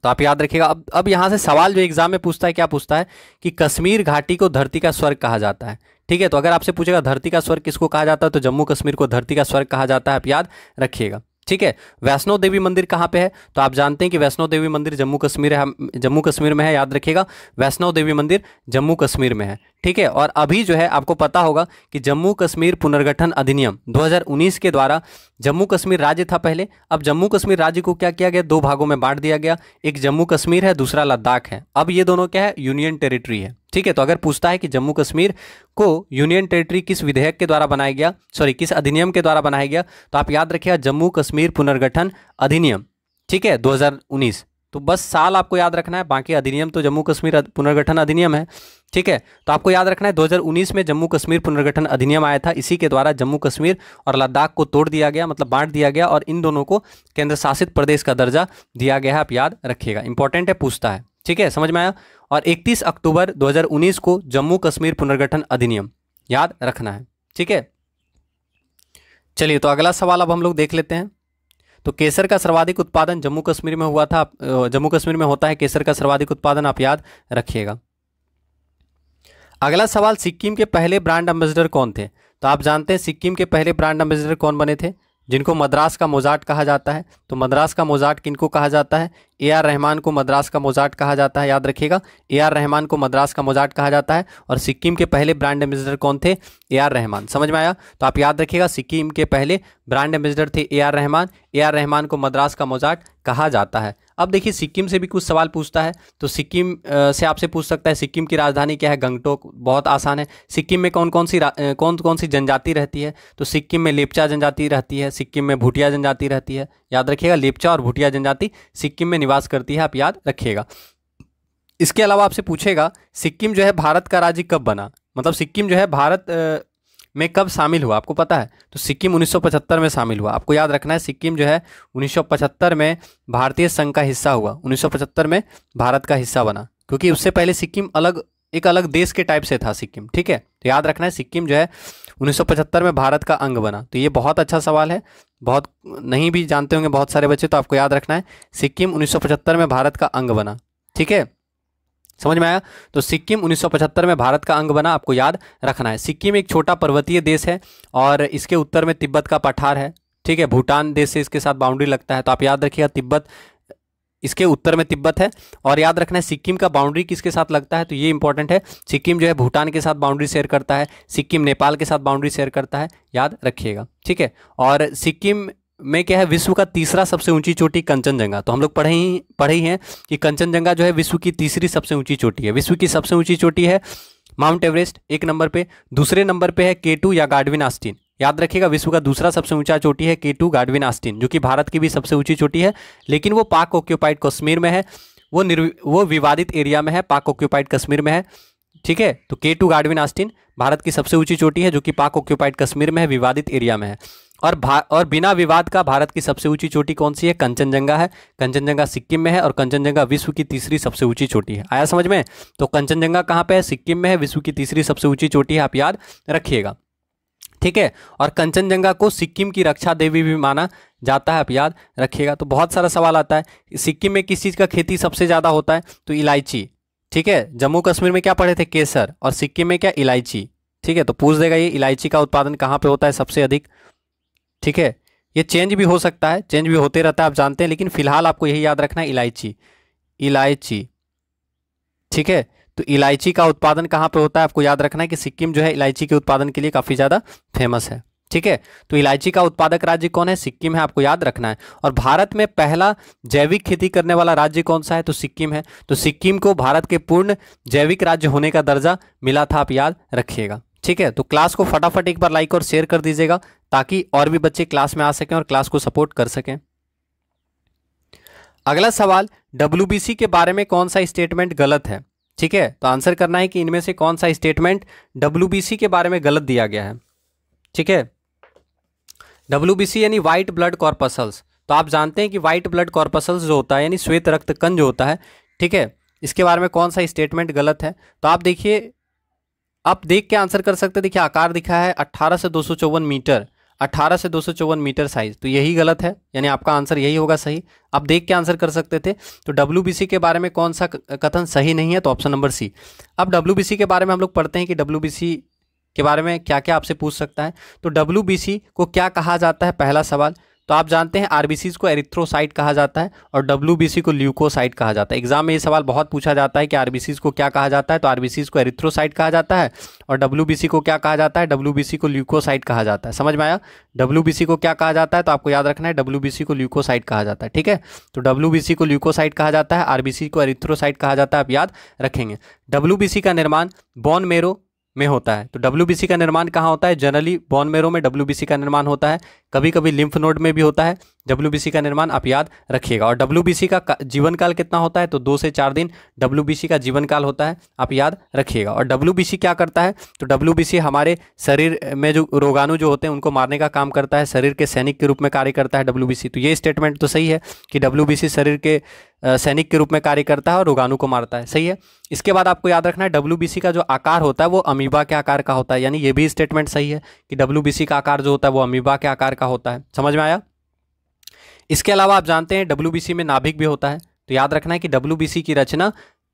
तो आप याद रखिएगा। अब यहाँ से सवाल जो एग्जाम में पूछता है, क्या पूछता है कि कश्मीर घाटी को धरती का स्वर्ग कहा जाता है। ठीक है, तो अगर आपसे पूछेगा धरती का स्वर्ग किसको कहा जाता है, तो जम्मू कश्मीर को धरती का स्वर्ग कहा जाता है, आप याद रखिएगा। ठीक है, वैष्णो देवी मंदिर कहाँ पे है, तो आप जानते हैं कि वैष्णो देवी मंदिर जम्मू कश्मीर में है, याद रखिएगा। वैष्णो देवी मंदिर जम्मू कश्मीर में है। ठीक है, और अभी जो है आपको पता होगा कि जम्मू कश्मीर पुनर्गठन अधिनियम 2019 के द्वारा जम्मू कश्मीर राज्य था पहले। अब जम्मू कश्मीर राज्य को क्या किया गया, दो भागों में बांट दिया गया। एक जम्मू कश्मीर है, दूसरा लद्दाख है। अब ये दोनों क्या है, यूनियन टेरिटरी है। ठीक है, तो अगर पूछता है कि जम्मू कश्मीर को यूनियन टेरिटरी किस विधेयक के द्वारा बनाया गया, सॉरी किस अधिनियम के द्वारा बनाया गया, तो आप याद रखिएगा जम्मू कश्मीर पुनर्गठन अधिनियम, ठीक है, 2019। तो बस साल आपको याद रखना है, बाकी अधिनियम तो जम्मू कश्मीर पुनर्गठन अधिनियम है, ठीक है। तो आपको याद रखना है 2019 में जम्मू कश्मीर पुनर्गठन अधिनियम आया था। इसी के द्वारा जम्मू कश्मीर और लद्दाख को तोड़ दिया गया, मतलब बांट दिया गया, और इन दोनों को केंद्र शासित प्रदेश का दर्जा दिया गया है। आप याद रखिएगा, इंपॉर्टेंट है, पूछता है, ठीक है, समझ में आया। और 31 अक्टूबर 2019 को जम्मू कश्मीर पुनर्गठन अधिनियम याद रखना है, ठीक है। चलिए, तो अगला सवाल अब हम लोग देख लेते हैं। तो केसर का सर्वाधिक उत्पादन जम्मू कश्मीर में हुआ था, जम्मू कश्मीर में होता है केसर का सर्वाधिक उत्पादन, आप याद रखिएगा। अगला सवाल, सिक्किम के पहले ब्रांड एम्बेसडर कौन थे? तो आप जानते हैं सिक्किम के पहले ब्रांड एम्बेसडर कौन बने थे, जिनको मद्रास का मोजार्ट कहा जाता है। तो मद्रास का मोजार्ट किनको कहा जाता है? ए.आर. रहमान को मद्रास का मोजार्ट कहा जाता है, याद रखिएगा, ए.आर. रहमान को मद्रास का मोजार्ट कहा जाता है। और सिक्किम के पहले ब्रांड एम्बेसडर कौन थे? ए.आर. रहमान, समझ में आया। तो आप याद रखिएगा सिक्किम के पहले ब्रांड एम्बेसडर थे ए.आर. रहमान, ए.आर. रहमान को मद्रास का मोजार्ट कहा जाता है। अब देखिए सिक्किम से भी कुछ सवाल पूछता है, तो सिक्किम से आपसे पूछ सकता है सिक्किम की राजधानी क्या है? गंगटोक, बहुत आसान है। सिक्किम में कौन कौन सी जनजाति रहती है? तो सिक्किम में लेप्चा जनजाति रहती है, सिक्किम में भूटिया जनजाति रहती है, याद रखिएगा, लेप्चा और भूटिया जनजाति सिक्किम में निवास करती है, आप याद रखिएगा। इसके अलावा आपसे पूछेगा सिक्किम जो है भारत का राज्य कब बना, मतलब सिक्किम जो है भारत में कब शामिल हुआ, आपको पता है? तो सिक्किम 1975 में शामिल हुआ, आपको याद रखना है। सिक्किम जो है 1975 में भारतीय संघ का हिस्सा हुआ, 1975 में भारत का हिस्सा बना, क्योंकि उससे पहले सिक्किम एक अलग देश के टाइप से था सिक्किम, ठीक है। तो याद रखना है सिक्किम जो है 1975 में भारत का अंग बना। तो ये बहुत अच्छा सवाल है, बहुत नहीं भी जानते होंगे बहुत सारे बच्चे, तो आपको याद रखना है सिक्किम 1975 में भारत का अंग बना, ठीक है, समझ में आया। तो सिक्किम 1975 में भारत का अंग बना, आपको याद रखना है। सिक्किम एक छोटा पर्वतीय देश है और इसके उत्तर में तिब्बत का पठार है, ठीक है, भूटान देश से इसके साथ बाउंड्री लगता है। तो आप याद रखिएगा तिब्बत, इसके उत्तर में तिब्बत है। और याद रखना है सिक्किम का बाउंड्री किसके साथ लगता है, तो ये इंपॉर्टेंट है, सिक्किम जो है भूटान के साथ बाउंड्री शेयर करता है, सिक्किम नेपाल के साथ बाउंड्री शेयर करता है, याद रखिएगा, ठीक है। और सिक्किम में क्या है, विश्व का तीसरा सबसे ऊंची चोटी कंचनजंगा। तो हम लोग पढ़े ही हैं कि कंचनजंगा जो है विश्व की तीसरी सबसे ऊंची चोटी है। विश्व की सबसे ऊंची चोटी है माउंट एवरेस्ट एक नंबर पे, दूसरे नंबर पे है K2 या गाडविन आस्टीन, याद रखिएगा। विश्व का दूसरा सबसे ऊंचा चोटी है K2 गाडविन आस्टीन, जो कि भारत की भी सबसे ऊंची चोटी है, लेकिन वो पाक ऑक्यूपाइड कश्मीर में है, वो विवादित एरिया में है, पाक ऑक्यूपाइड कश्मीर में है, ठीक है। तो K2 गाडविन आस्टीन भारत की सबसे ऊंची चोटी है, जो कि पाक ऑक्यूपाइड कश्मीर में है, विवादित एरिया में है। और बिना विवाद का भारत की सबसे ऊंची चोटी कौन सी है? कंचनजंगा है। कंचनजंगा सिक्किम में है और कंचनजंगा विश्व की तीसरी सबसे ऊंची चोटी है। आया समझ में? तो कंचनजंगा कहाँ पे है? सिक्किम में है, विश्व की तीसरी सबसे ऊंची चोटी है, आप याद रखिएगा, ठीक है। और कंचनजंगा को सिक्किम की रक्षा देवी भी माना जाता है, आप याद रखिएगा। तो बहुत सारा सवाल आता है। सिक्किम में किस चीज़ का खेती सबसे ज़्यादा होता है? तो इलायची, ठीक है। जम्मू कश्मीर में क्या पढ़े थे? केसर। और सिक्किम में क्या? इलायची, ठीक है। तो पूछ देगा ये इलायची का उत्पादन कहाँ पे होता है सबसे अधिक, ठीक है। ये चेंज भी हो सकता है, चेंज भी होते रहता है, आप जानते हैं, लेकिन फिलहाल आपको यही याद रखना है, इलायची, ठीक है। तो इलायची का उत्पादन कहाँ पे होता है? आपको याद रखना है कि सिक्किम जो है इलायची के उत्पादन के लिए काफ़ी ज़्यादा फेमस है, ठीक है। तो इलायची का उत्पादक राज्य कौन है? सिक्किम है, आपको याद रखना है। और भारत में पहला जैविक खेती करने वाला राज्य कौन सा है? तो सिक्किम है। तो सिक्किम को भारत के पूर्ण जैविक राज्य होने का दर्जा मिला था, आप याद रखिएगा, ठीक है। तो क्लास को फटाफट एक बार लाइक और शेयर कर दीजिएगा, ताकि और भी बच्चे क्लास में आ सकें और क्लास को सपोर्ट कर सकें। अगला सवाल, WBC के बारे में कौन सा स्टेटमेंट गलत है, ठीक है। तो आंसर करना है कि इनमें से कौन सा स्टेटमेंट WBC के बारे में गलत दिया गया है, ठीक है। WBC यानी व्हाइट ब्लड कॉर्पसल्स। तो आप जानते हैं कि व्हाइट ब्लड कॉर्पसल्स जो होता है यानी श्वेत रक्त कण जो होता है, ठीक है, इसके बारे में कौन सा स्टेटमेंट गलत है? तो आप देखिए, आप देख के आंसर कर सकते हैं। देखिए आकार दिखा है 18 से 254 मीटर, 18 से 254 मीटर साइज, तो यही गलत है, यानी आपका आंसर यही होगा सही। आप देख के आंसर कर सकते थे। तो WBC के बारे में कौन सा कथन सही नहीं है? तो ऑप्शन नंबर सी। अब WBC के बारे में हम लोग पढ़ते हैं कि WBC के बारे में क्या क्या आपसे पूछ सकता है। तो WBC को क्या कहा जाता है? पहला सवाल, तो आप जानते हैं आरबीसी को एरिथ्रोसाइट कहा जाता है और डब्ल्यूबीसी को ल्यूकोसाइट कहा जाता है। एग्जाम में ये सवाल बहुत पूछा जाता है कि आरबीसी को क्या कहा जाता है, तो आरबीसी को एरिथ्रोसाइट कहा जाता है और डब्ल्यूबीसी को क्या कहा जाता है, डब्ल्यूबीसी को ल्यूकोसाइट कहा जाता है। समझ में आया? डब्ल्यूबीसी को क्या कहा जाता है, तो आपको याद रखना है डब्ल्यूबीसी को ल्यूकोसाइट कहा जाता है। ठीक है, तो डब्ल्यूबीसी को ल्यूकोसाइट कहा जाता है, आरबीसी को एरिथ्रोसाइट कहा जाता है, आप याद रखेंगे। डब्ल्यूबीसी का निर्माण बोन मैरो में होता है। तो डब्ल्यूबीसी का निर्माण कहाँ होता है? जनरली बोन मैरो में डब्ल्यूबीसी का निर्माण होता है, कभी कभी लिम्फ नोड में भी होता है डब्ल्यूबीसी का निर्माण, आप याद रखिएगा। और डब्ल्यूबीसी का जीवन काल कितना होता है? तो 2 से 4 दिन डब्ल्यूबीसी का जीवन काल होता है, आप याद रखिएगा। और डब्ल्यूबीसी क्या करता है? तो डब्ल्यूबीसी हमारे शरीर में जो रोगाणु जो होते हैं उनको मारने का काम करता है, शरीर के सैनिक के रूप में कार्य करता है डब्ल्यूबीसी। तो ये स्टेटमेंट तो सही है कि डब्ल्यूबीसी शरीर के सैनिक के रूप में कार्य करता है और रोगाणु को मारता है, सही है। इसके बाद आपको याद रखना है डब्ल्यूबीसी का जो आकार होता है वो अमीबा के आकार का होता है, यानी ये भी स्टेटमेंट सही है कि डब्ल्यूबीसी का आकार जो होता है वो अमीबा के आकार का होता है। समझ में आया? इसके अलावा आप जानते हैं डब्ल्यूबीसी में नाभिक भी होता है, तो याद रखना है कि डब्ल्यूबीसी की रचना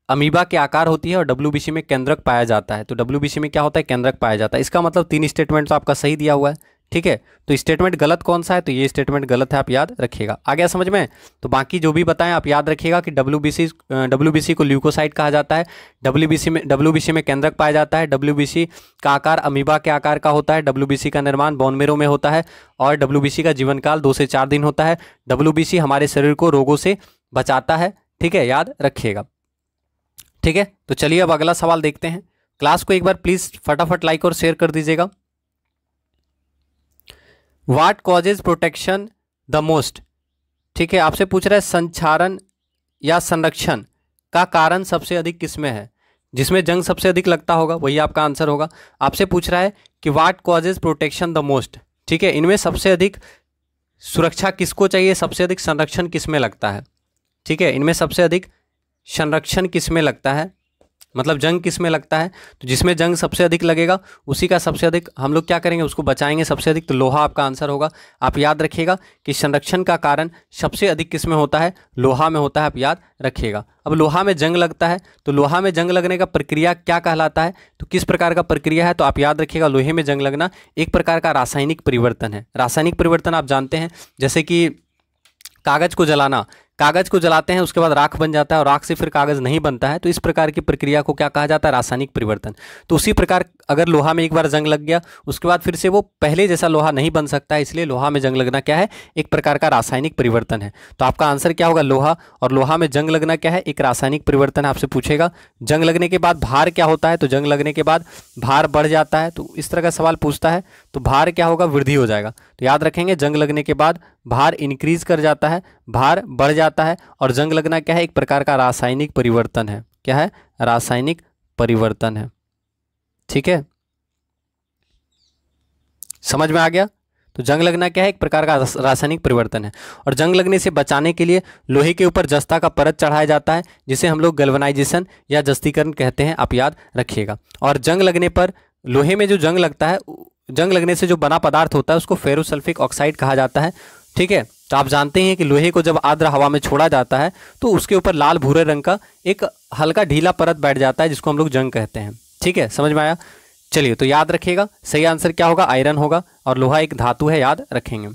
अमीबा के आकार होती है और डब्ल्यूबीसी में केंद्रक पाया जाता है। तो डब्ल्यूबीसी में क्या होता है? केंद्रक पाया जाता है। इसका मतलब 3 स्टेटमेंट तो आपका सही दिया हुआ है, ठीक है। तो स्टेटमेंट गलत कौन सा है? तो ये स्टेटमेंट गलत है, आप याद रखिएगा। आ गया समझ में? तो बाकी जो भी बताएं आप याद रखिएगा कि डब्ल्यूबीसी को ल्यूकोसाइट कहा जाता है, डब्ल्यूबीसी में केंद्रक पाया जाता है, डब्ल्यूबीसी का आकार अमीबा के आकार का होता है, डब्ल्यूबीसी का निर्माण बोन मैरो में होता है और डब्ल्यूबीसी का जीवन काल 2 से 4 दिन होता है। डब्ल्यूबीसी हमारे शरीर को रोगों से बचाता है, ठीक है, याद रखिएगा। ठीक है, तो चलिए अब अगला सवाल देखते हैं। क्लास को एक बार प्लीज फटाफट लाइक और शेयर कर दीजिएगा। What causes protection the most? ठीक है, आपसे पूछ रहा है संचारण या संरक्षण का कारण सबसे अधिक किसमें है? जिसमें जंग सबसे अधिक लगता होगा वही आपका आंसर होगा। आपसे पूछ रहा है कि what causes protection the most, ठीक है, इनमें सबसे अधिक सुरक्षा किसको चाहिए, सबसे अधिक संरक्षण किसमें लगता है? ठीक है, इनमें सबसे अधिक संरक्षण किसमें लगता है, मतलब जंग किसमें लगता है? तो जिसमें जंग सबसे अधिक लगेगा उसी का सबसे अधिक हम लोग क्या करेंगे, उसको बचाएंगे सबसे अधिक, तो लोहा आपका आंसर होगा। आप याद रखिएगा कि संरक्षण का कारण सबसे अधिक किसमें होता है? लोहा में होता है, आप याद रखिएगा। अब लोहा में जंग लगता है, तो लोहा में जंग लगने का प्रक्रिया क्या कहलाता है, तो किस प्रकार का प्रक्रिया है? तो आप याद रखिएगा लोहे में जंग लगना एक प्रकार का रासायनिक परिवर्तन है। रासायनिक परिवर्तन आप जानते हैं, जैसे कि कागज को जलाना, कागज को जलाते हैं उसके बाद राख बन जाता है और राख से फिर कागज नहीं बनता है, तो इस प्रकार की प्रक्रिया को क्या कहा जाता है? रासायनिक परिवर्तन। तो उसी प्रकार अगर लोहा में एक बार जंग लग गया उसके बाद फिर से वो पहले जैसा लोहा नहीं बन सकता है, इसलिए लोहा में जंग लगना क्या है? एक प्रकार का रासायनिक परिवर्तन है। तो आपका आंसर क्या होगा? लोहा। और लोहा में जंग लगना क्या है? एक रासायनिक परिवर्तन है। आपसे पूछेगा जंग लगने के बाद भार क्या होता है, तो जंग लगने के बाद भार बढ़ जाता है, तो इस तरह का सवाल पूछता है, तो भार क्या होगा? वृद्धि हो जाएगा। तो याद रखेंगे जंग लगने के बाद भार इंक्रीज कर जाता है, भार बढ़ जाता है, और जंग लगना क्या है? एक प्रकार का रासायनिक परिवर्तन है। क्या है? रासायनिक परिवर्तन है। ठीक है, समझ में आ गया? तो जंग लगना क्या है? एक प्रकार का रासायनिक परिवर्तन है। और जंग लगने से बचाने के लिए लोहे के ऊपर जस्ता का परत चढ़ाया जाता है, जिसे हम लोग गैल्वेनाइजेशन या जस्तीकरण कहते हैं, आप याद रखिएगा। और जंग लगने पर लोहे में जो जंग लगता है, जंग लगने से जो बना पदार्थ होता है उसको फेरोसल्फिक ऑक्साइड कहा जाता है। ठीक है, तो आप जानते हैं कि लोहे को जब आर्द्र हवा में छोड़ा जाता है तो उसके ऊपर लाल भूरे रंग का एक हल्का ढीला परत बैठ जाता है, जिसको हम लोग जंग कहते हैं। ठीक है, समझ में आया? चलिए, तो याद रखिएगा सही आंसर क्या होगा? आयरन होगा, और लोहा एक धातु है, याद रखेंगे।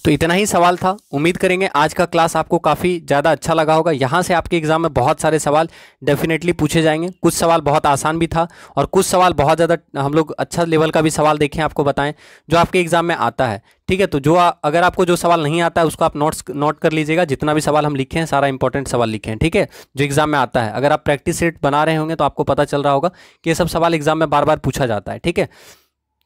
तो इतना ही सवाल था। उम्मीद करेंगे आज का क्लास आपको काफ़ी ज़्यादा अच्छा लगा होगा। यहाँ से आपके एग्जाम में बहुत सारे सवाल डेफिनेटली पूछे जाएंगे। कुछ सवाल बहुत आसान भी था और कुछ सवाल बहुत ज़्यादा हम लोग अच्छा लेवल का भी सवाल देखें, आपको बताएं जो आपके एग्जाम में आता है। ठीक है, तो जो अगर आपको जो सवाल नहीं आता है उसको आप नोट कर लीजिएगा। जितना भी सवाल हम लिखे हैं सारा इंपॉर्टेंट सवाल लिखे हैं, ठीक है, जो एग्जाम में आता है। अगर आप प्रैक्टिस सेट बना रहे होंगे तो आपको पता चल रहा होगा कि ये सब सवाल एग्जाम में बार बार पूछा जाता है। ठीक है,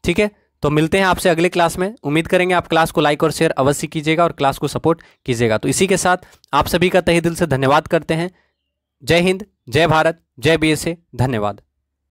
ठीक है, तो मिलते हैं आपसे अगले क्लास में। उम्मीद करेंगे आप क्लास को लाइक और शेयर अवश्य कीजिएगा और क्लास को सपोर्ट कीजिएगा। तो इसी के साथ आप सभी का तहे दिल से धन्यवाद करते हैं। जय हिंद, जय भारत, जय BSA, धन्यवाद।